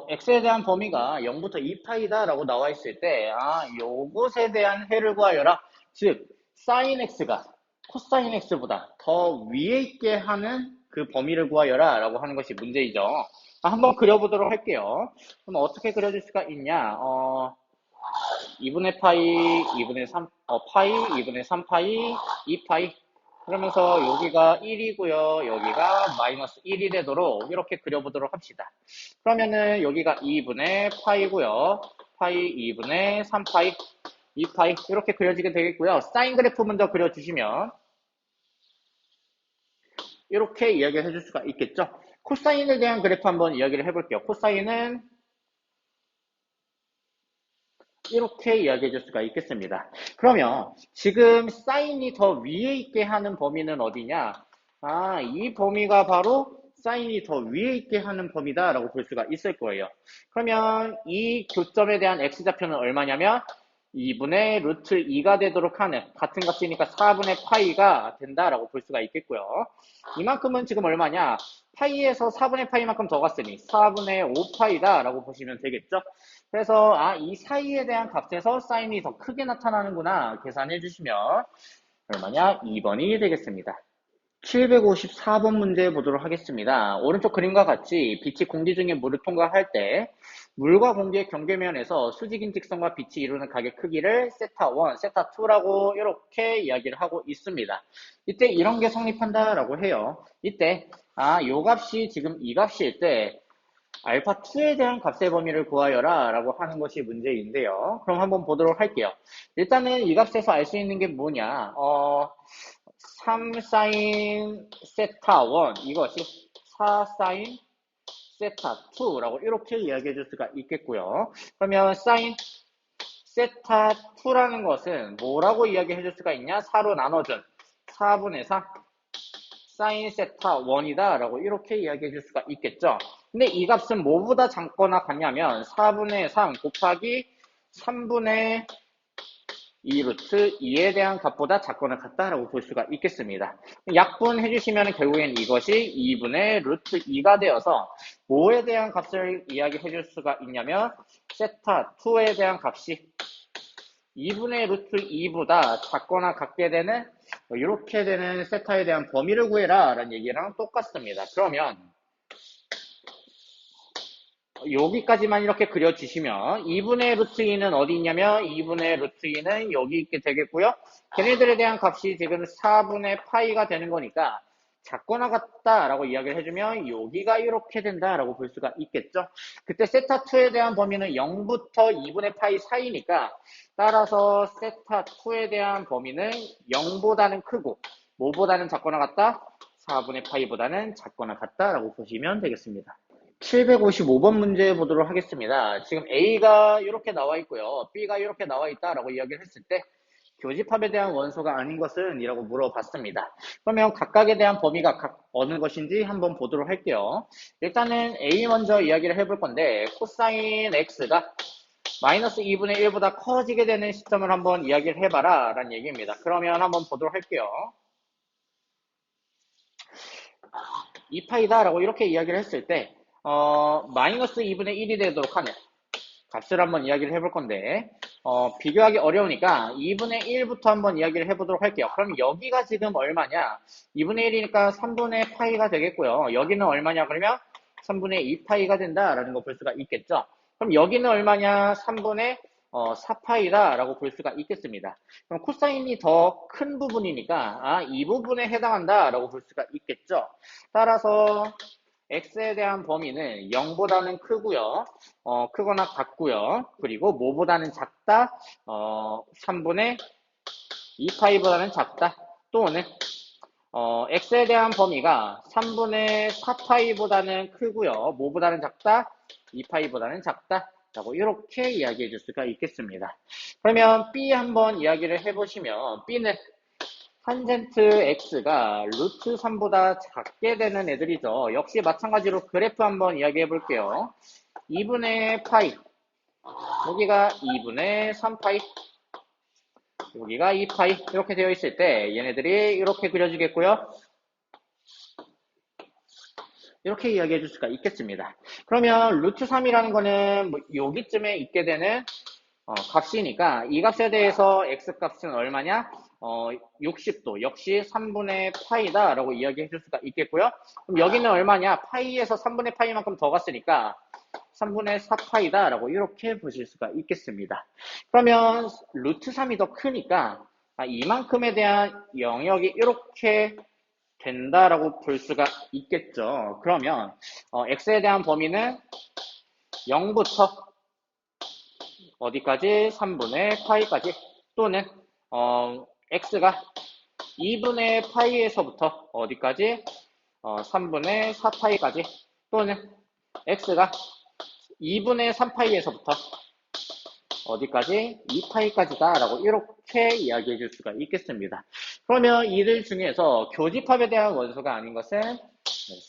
x에 대한 범위가 0부터 2파이다 라고 나와 있을 때, 요것에 대한 해를 구하여라. 즉, sin x가 코사인 x보다 더 위에 있게 하는 그 범위를 구하여라 라고 하는 것이 문제이죠. 한번 그려보도록 할게요. 그럼 어떻게 그려줄 수가 있냐? 2분의 파이, 2분의 3, 파이, 2분의 3파이, 2파이. 그러면서 여기가 1이고요. 여기가 마이너스 1이 되도록 이렇게 그려보도록 합시다. 그러면은 여기가 2분의 파이고요. 파이 2분의 3파이, 2파이 이렇게 그려지게 되겠고요. 사인 그래프 먼저 그려주시면 이렇게 이야기를 해줄 수가 있겠죠. 코사인에 대한 그래프 한번 이야기를 해볼게요. 코사인은 이렇게 이야기해 줄 수가 있겠습니다. 그러면 지금 사인이 더 위에 있게 하는 범위는 어디냐? 이 범위가 바로 사인이 더 위에 있게 하는 범위다 라고 볼 수가 있을 거예요. 그러면 이 교점에 대한 x좌표는 얼마냐면 2분의 루트 2가 되도록 하는 같은 값이니까 4분의 파이가 된다라고 볼 수가 있겠고요. 이만큼은 지금 얼마냐? 파이에서 4분의 파이만큼 더 갔으니 4분의 5파이다 라고 보시면 되겠죠. 그래서 이 사이에 대한 값에서 사인이 더 크게 나타나는구나 계산해 주시면 얼마냐? 2번이 되겠습니다. 754번 문제 보도록 하겠습니다. 오른쪽 그림과 같이 빛이 공기 중에 물을 통과할 때 물과 공기의 경계면에서 수직인 직선과 빛이 이루는 각의 크기를 세타1, 세타2라고 이렇게 이야기를 하고 있습니다. 이때 이런 게 성립한다라고 해요. 이때 요 값이 지금 이 값일 때 알파2에 대한 값의 범위를 구하여라 라고 하는 것이 문제인데요. 그럼 한번 보도록 할게요. 일단은 이 값에서 알 수 있는 게 뭐냐 3sin 세타 1 이것이 4sin 세타 2라고 이렇게 이야기해 줄 수가 있겠고요. 그러면 sin 세타 2라는 것은 뭐라고 이야기해 줄 수가 있냐? 4로 나눠준 4분의 3 sin 세타 1이다 라고 이렇게 이야기해 줄 수가 있겠죠. 근데 이 값은 뭐보다 작거나 같냐면 4분의 3 곱하기 3분의 2 루트 2에 대한 값보다 작거나 같다라고 볼 수가 있겠습니다. 약분해 주시면 결국엔 이것이 2분의 루트 2가 되어서 뭐에 대한 값을 이야기해 줄 수가 있냐면 세타 2에 대한 값이 2분의 루트 2보다 작거나 같게 되는 이렇게 되는 세타에 대한 범위를 구해라 라는 얘기랑 똑같습니다. 그러면 여기까지만 이렇게 그려주시면 2분의 루트 2는 어디 있냐면 2분의 루트 2는 여기 있게 되겠고요. 걔네들에 대한 값이 지금 4분의 파이가 되는 거니까 작거나 같다라고 이야기를 해주면 여기가 이렇게 된다라고 볼 수가 있겠죠. 그때 세타2에 대한 범위는 0부터 2분의 파이 사이니까 따라서 세타2에 대한 범위는 0보다는 크고 뭐보다는 작거나 같다? 4분의 파이보다는 작거나 같다라고 보시면 되겠습니다. 755번 문제 보도록 하겠습니다. 지금 A가 이렇게 나와 있고요. B가 이렇게 나와 있다라고 이야기를 했을 때 교집합에 대한 원소가 아닌 것은? 이라고 물어봤습니다. 그러면 각각에 대한 범위가 어느 것인지 한번 보도록 할게요. 일단은 A 먼저 이야기를 해볼 건데 코사인 X가 마이너스 2분의 1보다 커지게 되는 시점을 한번 이야기를 해봐라 라는 얘기입니다. 그러면 한번 보도록 할게요. 2파이다 라고 이렇게 이야기를 했을 때 마이너스 2분의 1이 되도록 하는 값을 한번 이야기를 해볼 건데, 비교하기 어려우니까 2분의 1부터 한번 이야기를 해보도록 할게요. 그럼 여기가 지금 얼마냐? 2분의 1이니까 3분의 파이가 되겠고요. 여기는 얼마냐? 그러면 3분의 2파이가 된다라는 거 볼 수가 있겠죠. 그럼 여기는 얼마냐? 3분의 4파이다 라고 볼 수가 있겠습니다. 그럼 코사인이 더 큰 부분이니까 이 부분에 해당한다 라고 볼 수가 있겠죠. 따라서 x에 대한 범위는 0보다는 크고요. 크거나 같고요. 그리고 뭐보다는 작다. 3분의 2파이보다는 작다. 또는 x에 대한 범위가 3분의 4파이보다는 크고요. 뭐보다는 작다. 2파이보다는 작다. 라고 이렇게 이야기해 줄 수가 있겠습니다. 그러면 b 한번 이야기를 해보시면 b는 탄젠트 x가 루트 3보다 작게 되는 애들이죠. 역시 마찬가지로 그래프 한번 이야기해 볼게요. 2분의 파이, 여기가 2분의 3파이, 여기가 2파이 이렇게 되어 있을 때 얘네들이 이렇게 그려지겠고요. 이렇게 이야기해 줄 수가 있겠습니다. 그러면 루트 3이라는 거는 뭐 여기쯤에 있게 되는 값이니까 이 값에 대해서 x값은 얼마냐? 60도 역시 3분의 파이다 라고 이야기해 줄 수가 있겠고요. 그럼 여기는 얼마냐? 파이에서 3분의 파이만큼 더 갔으니까 3분의 4파이다 라고 이렇게 보실 수가 있겠습니다. 그러면 루트 3이 더 크니까 이만큼에 대한 영역이 이렇게 된다라고 볼 수가 있겠죠. 그러면 x에 대한 범위는 0부터 어디까지? 3분의 파이까지 또는 x가 2분의 파이에서부터 어디까지? 3분의 4파이까지 또는 x가 2분의 3파이에서부터 어디까지? 2파이까지다 라고 이렇게 이야기해 줄 수가 있겠습니다. 그러면 이들 중에서 교집합에 대한 원소가 아닌 것은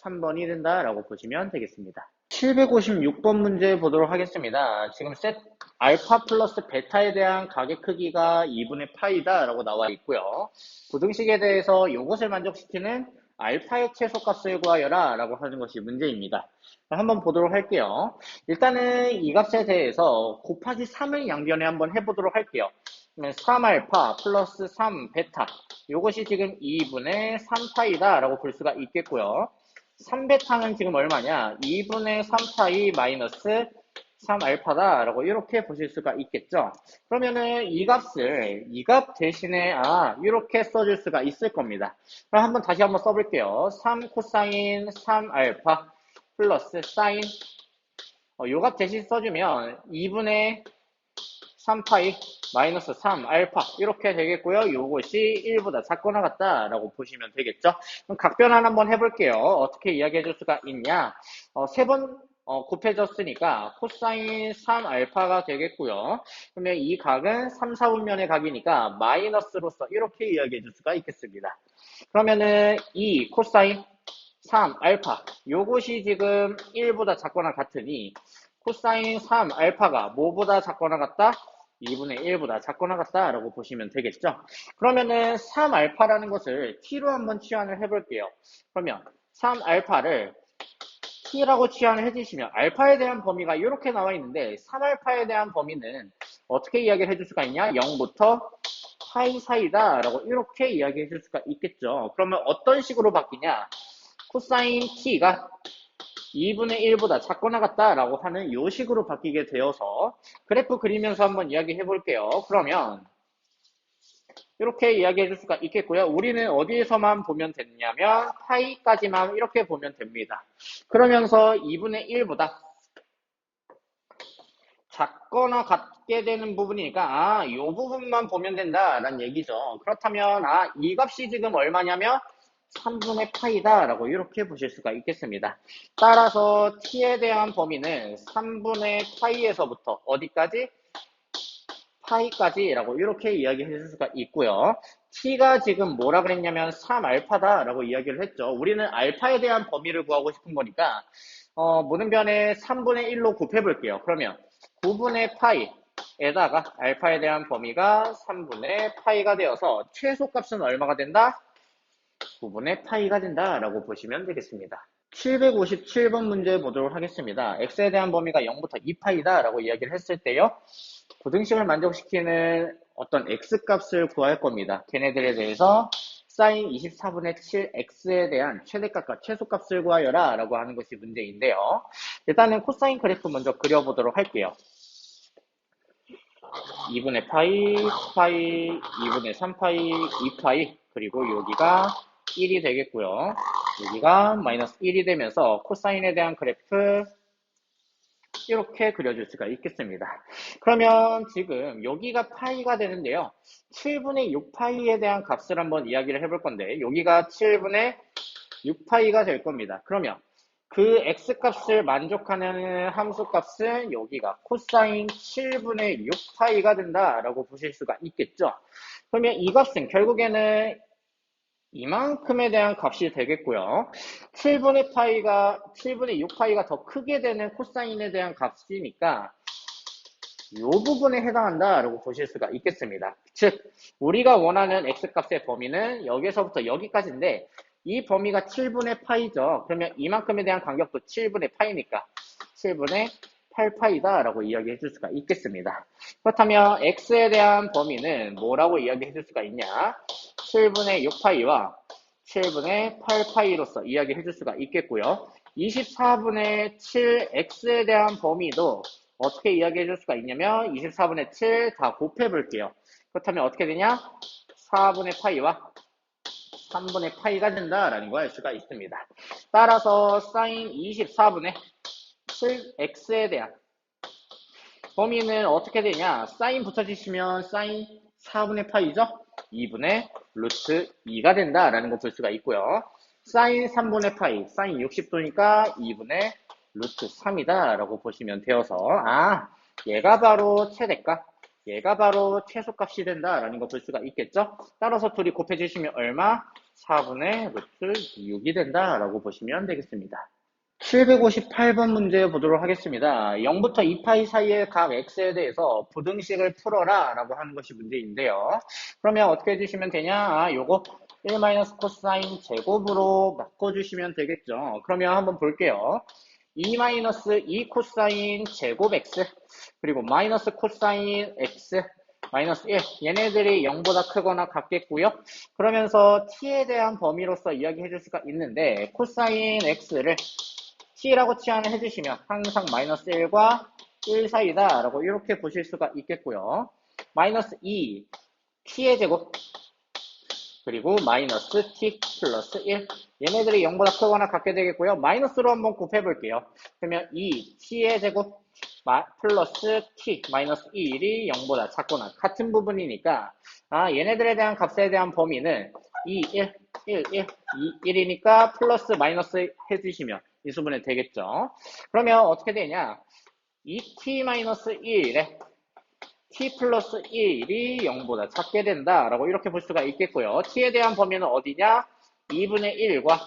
3번이 된다 라고 보시면 되겠습니다. 756번 문제 보도록 하겠습니다. 지금 셋 알파 플러스 베타에 대한 가계 크기가 2분의 파이다 라고 나와 있고요. 부등식에 대해서 이것을 만족시키는 알파의 최소값을 구하여라 라고 하는 것이 문제입니다. 한번 보도록 할게요. 일단은 이 값에 대해서 곱하기 3을 양변에 한번 해보도록 할게요. 그러면 3알파 플러스 3베타 이것이 지금 2분의 3파이다 라고 볼 수가 있겠고요. 3베타는 지금 얼마냐? 2분의 3파이 마이너스 3알파다 라고 이렇게 보실 수가 있겠죠. 그러면은 이 값을 이 값 대신에 이렇게 써줄 수가 있을 겁니다. 그럼 한번 다시 한번 써볼게요. 3 코사인 3알파 플러스 사인 요 값 대신 써주면 2분의 3파이 마이너스 3 알파 이렇게 되겠고요. 요것이 1보다 작거나 같다 라고 보시면 되겠죠. 그럼 각변환 한번 해볼게요. 어떻게 이야기해 줄 수가 있냐. 세 번 곱해졌으니까 코사인 3 알파가 되겠고요. 그러면 이 각은 3, 4분면의 각이니까 마이너스로서 이렇게 이야기해 줄 수가 있겠습니다. 그러면은 이 코사인 3 알파 요것이 지금 1보다 작거나 같으니 코사인 3 알파가 뭐보다 작거나 같다? 2분의 1보다 작거나 같다 라고 보시면 되겠죠. 그러면은 3 알파라는 것을 t로 한번 치환을 해볼게요. 그러면 3 알파를 t라고 치환을 해주시면 알파에 대한 범위가 이렇게 나와 있는데 3 알파에 대한 범위는 어떻게 이야기를 해줄 수가 있냐? 0부터 파이 사이다 라고 이렇게 이야기해 줄 수가 있겠죠. 그러면 어떤 식으로 바뀌냐? 코사인 t가 2분의 1보다 작거나 같다 라고 하는 이 식으로 바뀌게 되어서 그래프 그리면서 한번 이야기해 볼게요. 그러면 이렇게 이야기해 줄 수가 있겠고요. 우리는 어디에서만 보면 되냐면 파이까지만 이렇게 보면 됩니다. 그러면서 2분의 1보다 작거나 같게 되는 부분이니까 이 부분만 보면 된다라는 얘기죠. 그렇다면 이 값이 지금 얼마냐면 3분의 파이다 라고 이렇게 보실 수가 있겠습니다. 따라서 t에 대한 범위는 3분의 파이에서부터 어디까지? 파이까지 라고 이렇게 이야기해 줄 수가 있고요. t가 지금 뭐라 그랬냐면 3알파다 라고 이야기를 했죠. 우리는 알파에 대한 범위를 구하고 싶은 거니까 모든 변에 3분의 1로 곱해 볼게요. 그러면 9분의 파이에다가 알파에 대한 범위가 3분의 파이가 되어서 최소값은 얼마가 된다? 9분의 파이가 된다라고 보시면 되겠습니다. 757번 문제 보도록 하겠습니다. x에 대한 범위가 0부터 2파이다 라고 이야기를 했을 때요. 부등식을 만족시키는 어떤 x값을 구할 겁니다. 걔네들에 대해서 sin 24분의 7 x에 대한 최대값과 최소값을 구하여라 라고 하는 것이 문제인데요. 일단은 코사인 그래프 먼저 그려보도록 할게요. 2분의 파이, 파이, 2분의 3파이, 2파이, 그리고 여기가 1이 되겠고요. 여기가 마이너스 1이 되면서 코사인에 대한 그래프 이렇게 그려줄 수가 있겠습니다. 그러면 지금 여기가 파이가 되는데요. 7분의 6파이에 대한 값을 한번 이야기를 해볼 건데 여기가 7분의 6파이가 될 겁니다. 그러면 그 x값을 만족하는 함수값은 여기가 코사인 7분의 6파이가 된다라고 보실 수가 있겠죠. 그러면 이 값은 결국에는 이만큼에 대한 값이 되겠고요. 7분의 6파이가 더 크게 되는 코사인에 대한 값이니까 이 부분에 해당한다라고 보실 수가 있겠습니다. 즉, 우리가 원하는 x값의 범위는 여기서부터 여기까지인데 이 범위가 7분의 파이죠. 그러면 이만큼에 대한 간격도 7분의 파이니까 7분의 8파이다 라고 이야기해 줄 수가 있겠습니다. 그렇다면 x에 대한 범위는 뭐라고 이야기해 줄 수가 있냐? 7분의 6파이와 7분의 8파이로서 이야기해 줄 수가 있겠고요. 24분의 7x에 대한 범위도 어떻게 이야기해 줄 수가 있냐면 24분의 7 다 곱해 볼게요. 그렇다면 어떻게 되냐? 4분의 파이와 3분의 파이가 된다라는 걸 알 수가 있습니다. 따라서 sin 24분의 7x에 대한 범위는 어떻게 되냐? sin 붙여주시면 sin 4분의 파이죠? 2분의 루트 2가 된다라는 거 볼 수가 있고요. sin 3분의 파이, sin 60도니까 2분의 루트 3이다 라고 보시면 되어서 얘가 바로 최대값, 얘가 바로 최소값이 된다라는 거 볼 수가 있겠죠? 따라서 둘이 곱해주시면 얼마? 4분의 루트 6이 된다라고 보시면 되겠습니다. 758번 문제 보도록 하겠습니다. 0부터 2파이 사이의 각 x에 대해서 부등식을 풀어라 라고 하는 것이 문제인데요. 그러면 어떻게 해주시면 되냐? 요거 1 코사인 제곱으로 바꿔주시면 되겠죠. 그러면 한번 볼게요. 2 코사인 제곱 x 그리고 마이너스 코사인 x 마이너스 1 얘네들이 0보다 크거나 같겠고요. 그러면서 t에 대한 범위로서 이야기해 줄 수가 있는데 코사인 x를 t라고 치환을 해주시면 항상 마이너스 1과 1 사이다 라고 이렇게 보실 수가 있겠고요. 마이너스 2 t의 제곱 그리고 마이너스 t 플러스 1 얘네들이 0보다 크거나 같게 되겠고요. 마이너스로 한번 곱해 볼게요. 그러면 2 t의 제곱 플러스 t 마이너스 1이 0보다 작거나 같은 부분이니까 얘네들에 대한 값에 대한 범위는 2, 1, 1, 1, 2, 1이니까 플러스 마이너스 해주시면 이 수분에 되겠죠. 그러면 어떻게 되냐? 2t-1에 t 플러스 1이 0보다 작게 된다라고 이렇게 볼 수가 있겠고요. t에 대한 범위는 어디냐? 2분의 1과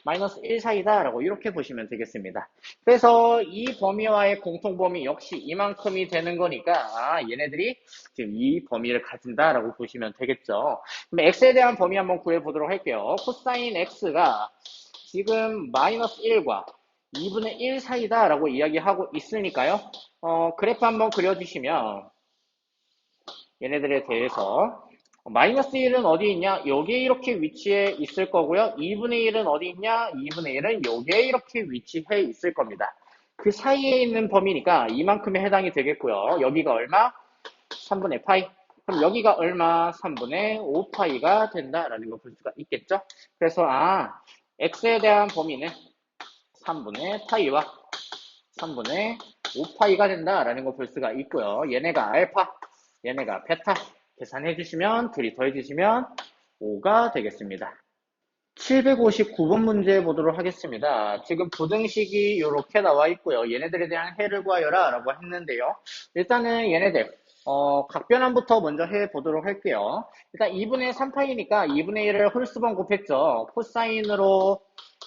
마이너스 1 사이다라고 이렇게 보시면 되겠습니다. 그래서 이 범위와의 공통범위 역시 이만큼이 되는 거니까 얘네들이 지금 이 범위를 가진다라고 보시면 되겠죠. 그럼 x에 대한 범위 한번 구해보도록 할게요. 코사인 x가 지금 마이너스 1과 2분의 1 사이다라고 이야기하고 있으니까요. 그래프 한번 그려주시면 얘네들에 대해서 마이너스 1은 어디 있냐? 여기에 이렇게 위치해 있을 거고요. 2분의 1은 어디 있냐? 2분의 1은 여기에 이렇게 위치해 있을 겁니다. 그 사이에 있는 범위니까 이만큼에 해당이 되겠고요. 여기가 얼마? 3분의 파이. 그럼 여기가 얼마? 3분의 5파이가 된다라는 거 볼 수가 있겠죠? 그래서 x에 대한 범위는 3분의 파이와 3분의 5파이가 된다라는 거 볼 수가 있고요. 얘네가 알파, 얘네가 베타 계산해 주시면 둘이 더해 주시면 5가 되겠습니다. 759번 문제 보도록 하겠습니다. 지금 부등식이 이렇게 나와 있고요. 얘네들에 대한 해를 구하여라 라고 했는데요. 일단은 얘네들 각변환부터 먼저 해보도록 할게요. 일단 2분의 3파이니까 2분의 1을 홀수번 곱했죠. 코사인으로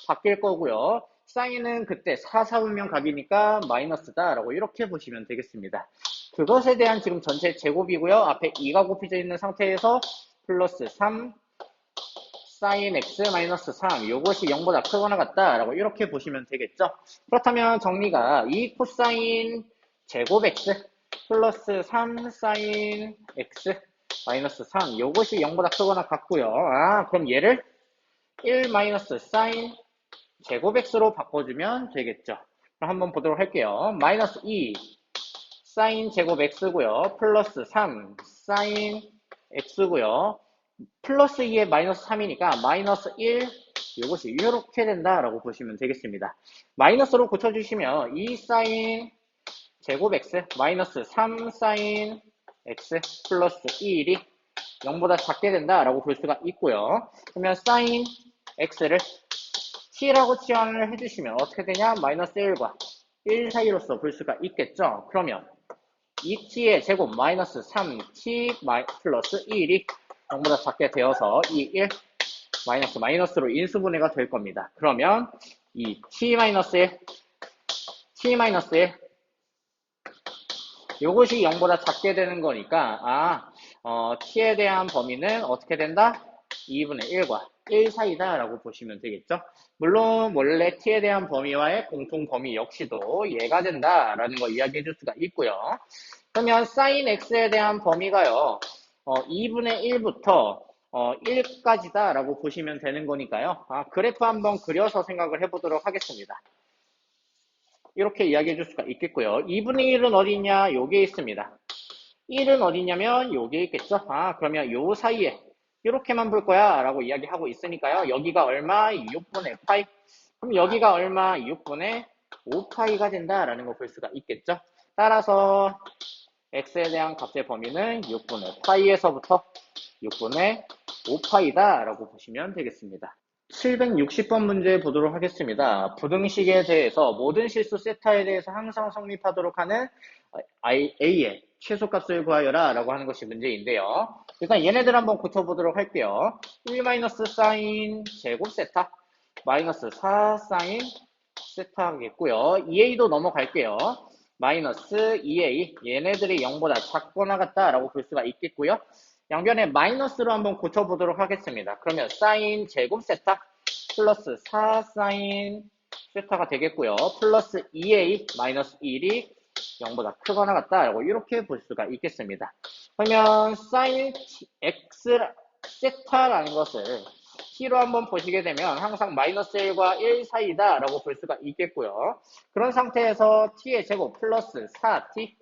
바뀔 거고요. 사인은 그때 4, 4분면 각이니까 마이너스다 라고 이렇게 보시면 되겠습니다. 그것에 대한 지금 전체 제곱이고요. 앞에 2가 곱해져 있는 상태에서 플러스 3, sin x 마이너스 3 이것이 0보다 크거나 같다라고 이렇게 보시면 되겠죠. 그렇다면 정리가 이 코사인 제곱 x 플러스 3 sin x 마이너스 3 이것이 0보다 크거나 같고요. 그럼 얘를 1 마이너스 sin 제곱 x로 바꿔주면 되겠죠. 그럼 한번 보도록 할게요. 마이너스 2 sin 제곱 x고요. 플러스 3 sin x고요. 플러스 2에 마이너스 3이니까 마이너스 1 이것이 이렇게 된다라고 보시면 되겠습니다. 마이너스로 고쳐주시면 2 sin 제곱 x 마이너스 3 sin x 플러스 1이 0보다 작게 된다라고 볼 수가 있고요. 그러면 sin x를 t라고 치환을 해주시면 어떻게 되냐? 마이너스 1과 1 사이로서 볼 수가 있겠죠. 그러면 2t의 제곱 마이너스 3t 플러스 1이 0보다 작게 되어서 이 1 마이너스로 인수분해가 될 겁니다. 그러면 이 t 마이너스 1 이것이 0보다 작게 되는 거니까 t에 대한 범위는 어떻게 된다? 2분의 1과 1 사이다라고 보시면 되겠죠. 물론 원래 t에 대한 범위와의 공통 범위 역시도 얘가 된다라는 거 이야기해 줄 수가 있고요. 그러면 sin x에 대한 범위가요. 2분의 1부터 1까지다 라고 보시면 되는 거니까요. 그래프 한번 그려서 생각을 해보도록 하겠습니다. 이렇게 이야기해 줄 수가 있겠고요. 2분의 1은 어디 있냐? 여기에 있습니다. 1은 어디 있냐면 여기에 있겠죠. 그러면 요 사이에 이렇게만 볼 거야 라고 이야기하고 있으니까요. 여기가 얼마? 6분의 파이. 그럼 여기가 얼마? 6분의 5파이가 된다라는 거 볼 수가 있겠죠. 따라서 x에 대한 값의 범위는 6분의 파이에서부터 6분의 5파이다 라고 보시면 되겠습니다. 760번 문제 보도록 하겠습니다. 부등식에 대해서 모든 실수 세타에 대해서 항상 성립하도록 하는 A의 최소값을 구하여라 라고 하는 것이 문제인데요. 일단 얘네들 한번 고쳐보도록 할게요. 1-sin 제곱 세타 마이너스 4sin 세타겠고요. 2a도 넘어갈게요. 마이너스 2a 얘네들이 0보다 작거나 같다라고 볼 수가 있겠고요. 양변에 마이너스로 한번 고쳐보도록 하겠습니다. 그러면 sin 제곱 세타 플러스 4sin 세타가 되겠고요. 플러스 2a 마이너스 1이 0보다 크거나 같다라고 이렇게 볼 수가 있겠습니다. 그러면 sin x 세타라는 것을 t로 한번 보시게 되면 항상 마이너스 1과 1 사이다 라고 볼 수가 있겠고요. 그런 상태에서 t의 제곱 플러스 4t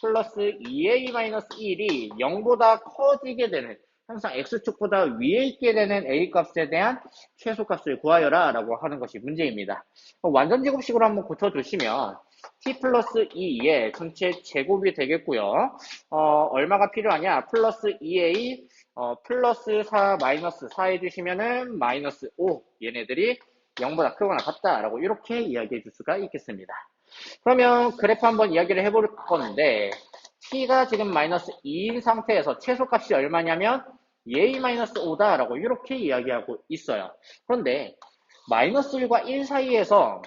플러스 2a-1이 0보다 커지게 되는 항상 x축보다 위에 있게 되는 a값에 대한 최소값을 구하여라 라고 하는 것이 문제입니다. 완전제곱식으로 한번 고쳐주시면 t 플러스 2의 전체 제곱이 되겠고요. 얼마가 필요하냐? 플러스 2a 플러스 4 마이너스 4 해주시면은 마이너스 5 얘네들이 0보다 크거나 같다라고 이렇게 이야기해 줄 수가 있겠습니다. 그러면 그래프 한번 이야기를 해볼 건데 t가 지금 마이너스 2인 상태에서 최소값이 얼마냐면 a-5다 라고 이렇게 이야기하고 있어요. 그런데 마이너스 1과 1 사이에서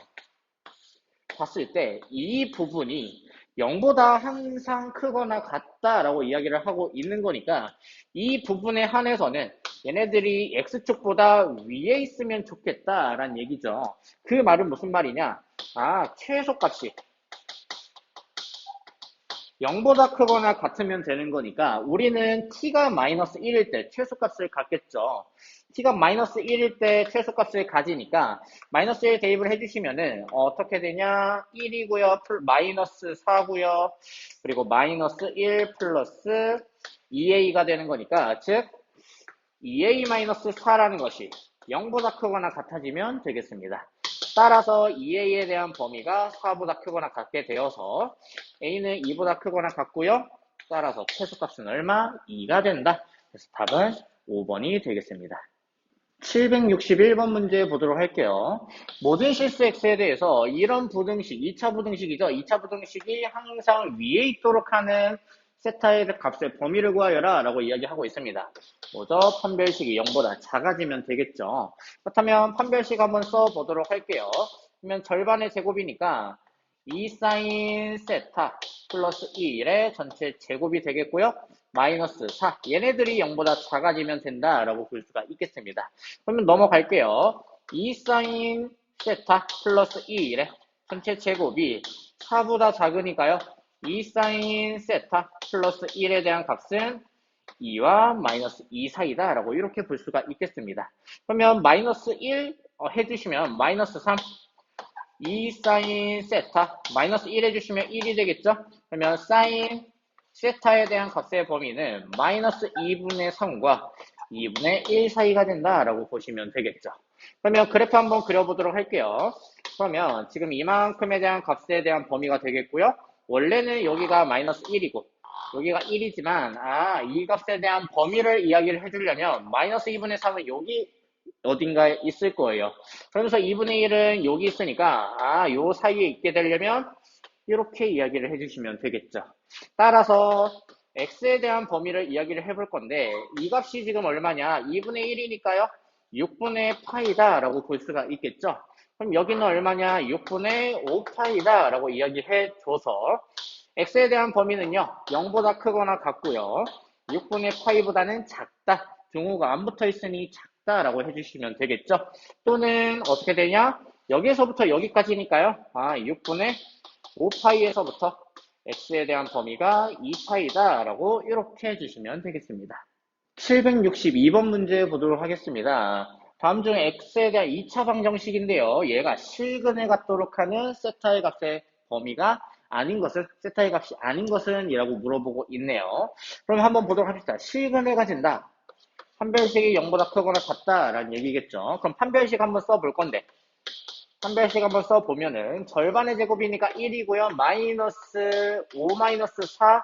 봤을 때 이 부분이 0보다 항상 크거나 같다라고 이야기를 하고 있는 거니까 이 부분에 한해서는 얘네들이 x축보다 위에 있으면 좋겠다라는 얘기죠. 그 말은 무슨 말이냐? 최소값이 0보다 크거나 같으면 되는 거니까 우리는 t가 마이너스 1일 때 최소값을 갖겠죠. t가 마이너스 1일 때 최소값을 가지니까 마이너스 1 대입을 해주시면은 어떻게 되냐? 1이고요. 마이너스 4고요. 그리고 마이너스 1 플러스 2a가 되는 거니까 즉 2a-4라는 것이 0보다 크거나 같아지면 되겠습니다. 따라서 2a에 대한 범위가 4보다 크거나 같게 되어서 a는 2보다 크거나 같고요. 따라서 최소값은 얼마? 2가 된다. 그래서 답은 5번이 되겠습니다. 761번 문제 보도록 할게요. 모든 실수 x에 대해서 이런 부등식, 2차 부등식이죠. 2차 부등식이 항상 위에 있도록 하는 세타의 값의 범위를 구하여라 라고 이야기하고 있습니다. 뭐죠? 판별식이 0보다 작아지면 되겠죠. 그렇다면 판별식 한번 써보도록 할게요. 그러면 절반의 제곱이니까 2 sin 세타 플러스 1의 전체 제곱이 되겠고요. 마이너스 4. 얘네들이 0보다 작아지면 된다라고 볼 수가 있겠습니다. 그러면 넘어갈게요. 2 사인 세타 플러스 2래. 전체 제곱이 4보다 작으니까요. 2 사인 세타 플러스 1에 대한 값은 2와 마이너스 2 사이다 라고 이렇게 볼 수가 있겠습니다. 그러면 마이너스 1 해주시면 마이너스 3 2 사인 세타 마이너스 1 해주시면 1이 되겠죠? 그러면 사인 세타에 대한 값의 범위는 마이너스 2분의 3과 2분의 1 사이가 된다라고 보시면 되겠죠. 그러면 그래프 한번 그려보도록 할게요. 그러면 지금 이만큼에 대한 값에 대한 범위가 되겠고요. 원래는 여기가 마이너스 1이고 여기가 1이지만 이 값에 대한 범위를 이야기를 해주려면 마이너스 2분의 3은 여기 어딘가에 있을 거예요. 그러면서 2분의 1은 여기 있으니까 요 사이에 있게 되려면 이렇게 이야기를 해주시면 되겠죠. 따라서 x에 대한 범위를 이야기를 해볼 건데 이 값이 지금 얼마냐? 2분의 1이니까요. 6분의 파이다 라고 볼 수가 있겠죠. 그럼 여기는 얼마냐? 6분의 5파이다 라고 이야기해줘서 x에 대한 범위는요. 0보다 크거나 같고요. 6분의 파이보다는 작다. 등호가 안 붙어 있으니 작다라고 해주시면 되겠죠. 또는 어떻게 되냐? 여기서부터 여기까지니까요. 6분의 5파이에서부터 x에 대한 범위가 2파이다 라고 이렇게 해주시면 되겠습니다. 762번 문제 보도록 하겠습니다. 다음 중 x에 대한 2차 방정식인데요. 얘가 실근에 갖도록 하는 세타의 값의 범위가 아닌 것은, 세타의 값이 아닌 것은 이라고 물어보고 있네요. 그럼 한번 보도록 합시다. 실근에 가진다. 판별식이 0보다 크거나 같다라는 얘기겠죠. 그럼 판별식 한번 써볼 건데 판별식 한번 써보면은 절반의 제곱이니까 1이고요. 마이너스 5 마이너스 4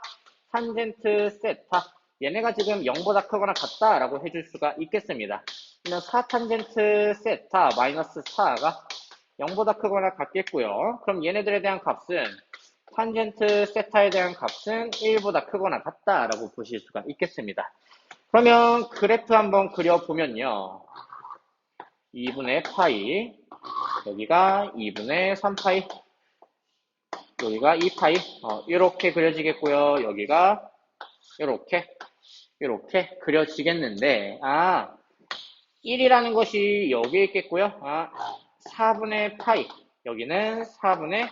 탄젠트 세타 얘네가 지금 0보다 크거나 같다라고 해줄 수가 있겠습니다. 그러면 4 탄젠트 세타 마이너스 4가 0보다 크거나 같겠고요. 그럼 얘네들에 대한 값은 탄젠트 세타에 대한 값은 1보다 크거나 같다라고 보실 수가 있겠습니다. 그러면 그래프 한번 그려보면요. 2분의 파이 여기가 2분의 3파이 여기가 2파이 이렇게 그려지겠고요. 여기가 이렇게 그려지겠는데 1이라는 것이 여기에 있겠고요. 4분의 파이 여기는 4분의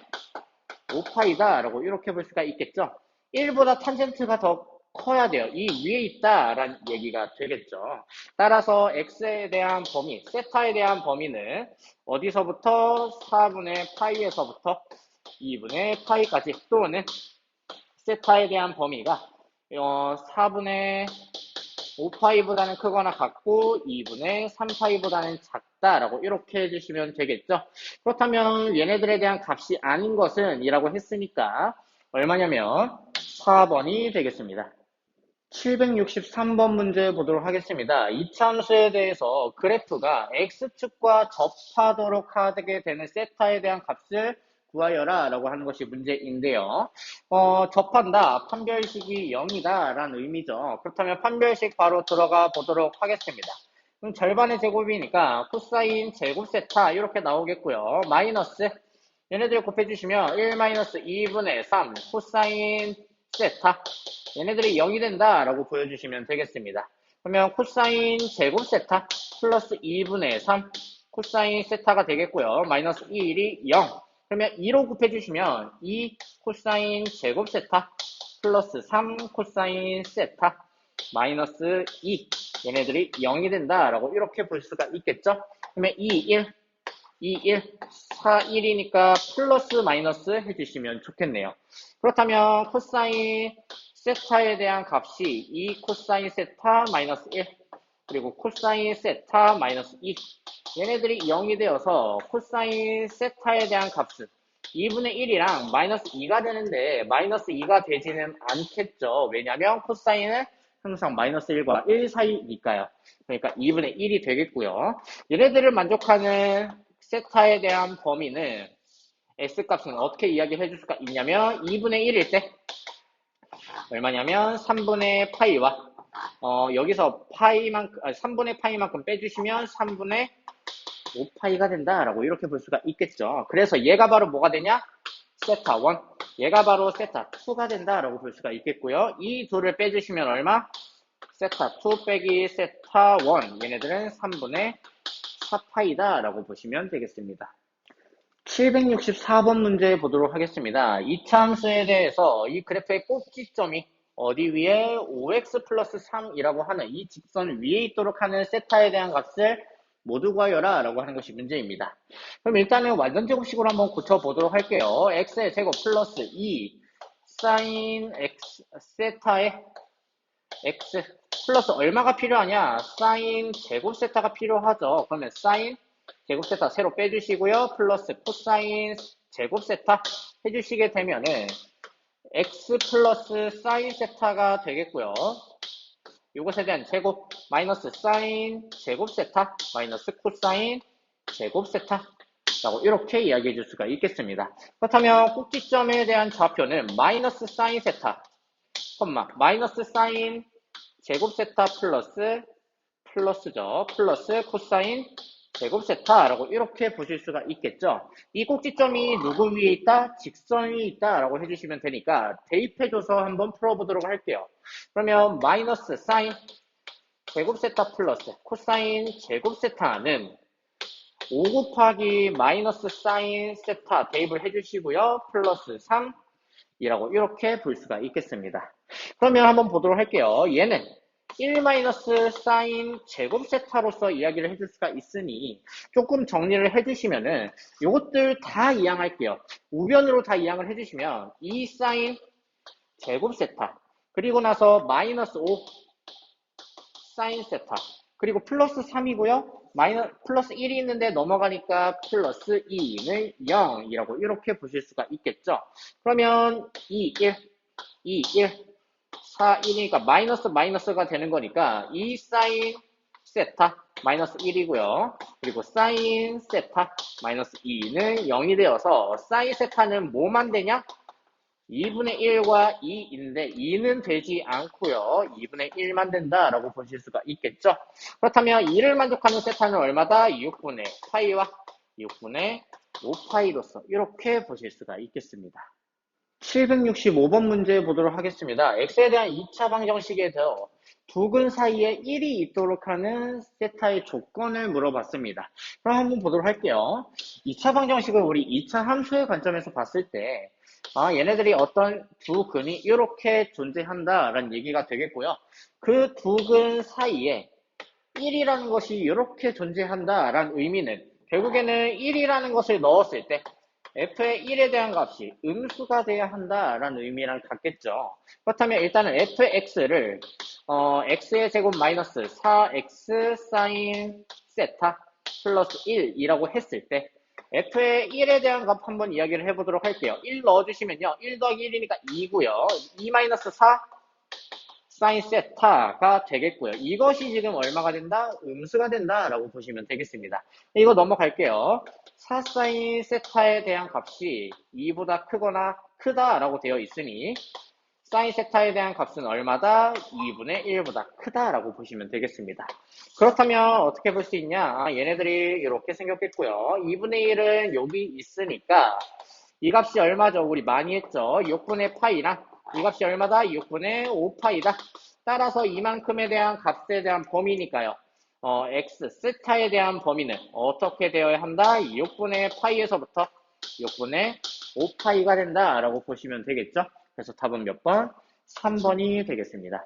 5파이다 라고 이렇게 볼 수가 있겠죠. 1보다 탄젠트가 더 커야 돼요. 이 위에 있다라는 얘기가 되겠죠. 따라서 x에 대한 범위, 세타에 대한 범위는 어디서부터 4분의 파이에서부터 2분의 파이까지 또는 세타에 대한 범위가 4분의 5파이보다는 크거나 같고 2분의 3파이보다는 작다라고 이렇게 해주시면 되겠죠. 그렇다면 얘네들에 대한 값이 아닌 것은 이라고 했으니까 얼마냐면 4번이 되겠습니다. 763번 문제 보도록 하겠습니다. 이차함수에 대해서 그래프가 x축과 접하도록 하게 되는 세타에 대한 값을 구하여라 라고 하는 것이 문제인데요. 접한다, 판별식이 0이다 라는 의미죠. 그렇다면 판별식 바로 들어가 보도록 하겠습니다. 그럼 절반의 제곱이니까 코사인 제곱 세타 이렇게 나오겠고요. 마이너스 얘네들 곱해주시면 1-2분의 3 코사인 세타 얘네들이 0이 된다 라고 보여주시면 되겠습니다. 그러면 코사인 제곱 세타 플러스 2분의 3 코사인 세타가 되겠고요. 마이너스 1이 0 그러면 2로 곱해주시면 2 코사인 제곱 세타 플러스 3 코사인 세타 마이너스 2 얘네들이 0이 된다 라고 이렇게 볼 수가 있겠죠. 그러면 2, 1 2, 1, 4, 1이니까 플러스 마이너스 해주시면 좋겠네요. 그렇다면 코사인 세타에 대한 값이 2 코사인 세타 마이너스 1 그리고 코사인 세타 마이너스 2 얘네들이 0이 되어서 코사인 세타에 대한 값은 2분의 1이랑 마이너스 2가 되는데 마이너스 2가 되지는 않겠죠. 왜냐하면 코사인은 항상 마이너스 1과 1 사이니까요. 그러니까 2분의 1이 되겠고요. 얘네들을 만족하는 세타에 대한 범위는 x값은 어떻게 이야기해 줄 수가 있냐면 2분의 1일 때 얼마냐면 3분의 파이와 여기서 파이만큼 3분의 파이만큼 빼주시면 3분의 5파이가 된다라고 이렇게 볼 수가 있겠죠. 그래서 얘가 바로 뭐가 되냐? 세타 1 얘가 바로 세타 2가 된다라고 볼 수가 있겠고요. 이 둘을 빼주시면 얼마? 세타 2 빼기 세타 1. 얘네들은 3분의 4파이다 라고 보시면 되겠습니다. 764번 문제 보도록 하겠습니다. 이차 함수에 대해서 이 그래프의 꼭지점이 어디 위에 5x 플러스 3이라고 하는 이 직선 위에 있도록 하는 세타에 대한 값을 모두 구하여라 라고 하는 것이 문제입니다. 그럼 일단은 완전 제곱식으로 한번 고쳐보도록 할게요. x의 제곱 플러스 2 사인 x 세타의 x 플러스 얼마가 필요하냐? 사인 제곱 세타가 필요하죠. 그러면 사인 제곱 세타 세로 빼주시고요. 플러스 코사인 제곱 세타 해주시게 되면은 x 플러스 사인 세타가 되겠고요. 이것에 대한 제곱 마이너스 사인 제곱 세타 마이너스 코사인 제곱 세타 라고 이렇게 이야기해 줄 수가 있겠습니다. 그렇다면 꼭지점에 대한 좌표는 마이너스 사인 세타 마이너스 사인 제곱 세타 플러스죠. 플러스 코사인 제곱 세타라고 이렇게 보실 수가 있겠죠. 이 꼭지점이 누구 위에 있다? 직선 위에 있다 라고 해주시면 되니까 대입해줘서 한번 풀어보도록 할게요. 그러면 마이너스 사인 제곱 세타 플러스 코사인 제곱 세타는 5 곱하기 마이너스 사인 세타 대입을 해주시고요. 플러스 3이라고 이렇게 볼 수가 있겠습니다. 그러면 한번 보도록 할게요. 얘는 1 마이너스 사인 제곱 세타로서 이야기를 해줄 수가 있으니 조금 정리를 해주시면은 이것들 다 이항할게요. 우변으로 다 이항을 해주시면 2 사인 제곱 세타 그리고 나서 마이너스 5 사인 세타 그리고 플러스 3이고요. 플러스 1이 있는데 넘어가니까 플러스 2는 0이라고 이렇게 보실 수가 있겠죠. 그러면 2, 1, 2, 1, 4, 1이니까 마이너스가 되는 거니까 2 사인 세타 마이너스 1이고요. 그리고 사인 세타 마이너스 2는 0이 되어서 사인 세타는 뭐만 되냐? 2분의 1과 2인데 2는 되지 않고요. 2분의 1만 된다라고 보실 수가 있겠죠. 그렇다면 2를 만족하는 세타는 얼마다? 6분의 파이와 6분의 5파이로서 이렇게 보실 수가 있겠습니다. 765번 문제 보도록 하겠습니다. x에 대한 2차 방정식에 대해 두 근 사이에 1이 있도록 하는 세타의 조건을 물어봤습니다. 그럼 한번 보도록 할게요. 2차 방정식을 우리 2차 함수의 관점에서 봤을 때 얘네들이 어떤 두 근이 이렇게 존재한다라는 얘기가 되겠고요. 그 두 근 사이에 1이라는 것이 이렇게 존재한다라는 의미는 결국에는 1이라는 것을 넣었을 때 f의 1에 대한 값이 음수가 돼야 한다라는 의미랑 같겠죠. 그렇다면 일단은 f의 x를 x의 제곱 마이너스 4x 사인 세타 플러스 1이라고 했을 때 f의 1에 대한 값 한번 이야기를 해보도록 할게요. 1 넣어주시면요. 1 더하기 1이니까 2고요. 2 마이너스 4 사인 세타가 되겠고요. 이것이 지금 얼마가 된다? 음수가 된다라고 보시면 되겠습니다. 이거 넘어갈게요. 4 사인 세타에 대한 값이 2보다 크거나 크다라고 되어 있으니 사인 세타에 대한 값은 얼마다? 2분의 1보다 크다라고 보시면 되겠습니다. 그렇다면 어떻게 볼 수 있냐? 얘네들이 이렇게 생겼겠고요. 2분의 1은 여기 있으니까 이 값이 얼마죠? 우리 많이 했죠? 6분의 파이랑 이 값이 얼마다? 6분의 5파이다. 따라서 이만큼에 대한 값에 대한 범위니까요. x 세타에 대한 범위는 어떻게 되어야 한다? 6분의 파이에서부터 6분의 5파이가 된다라고 보시면 되겠죠? 그래서 답은 몇 번? 3번이 되겠습니다.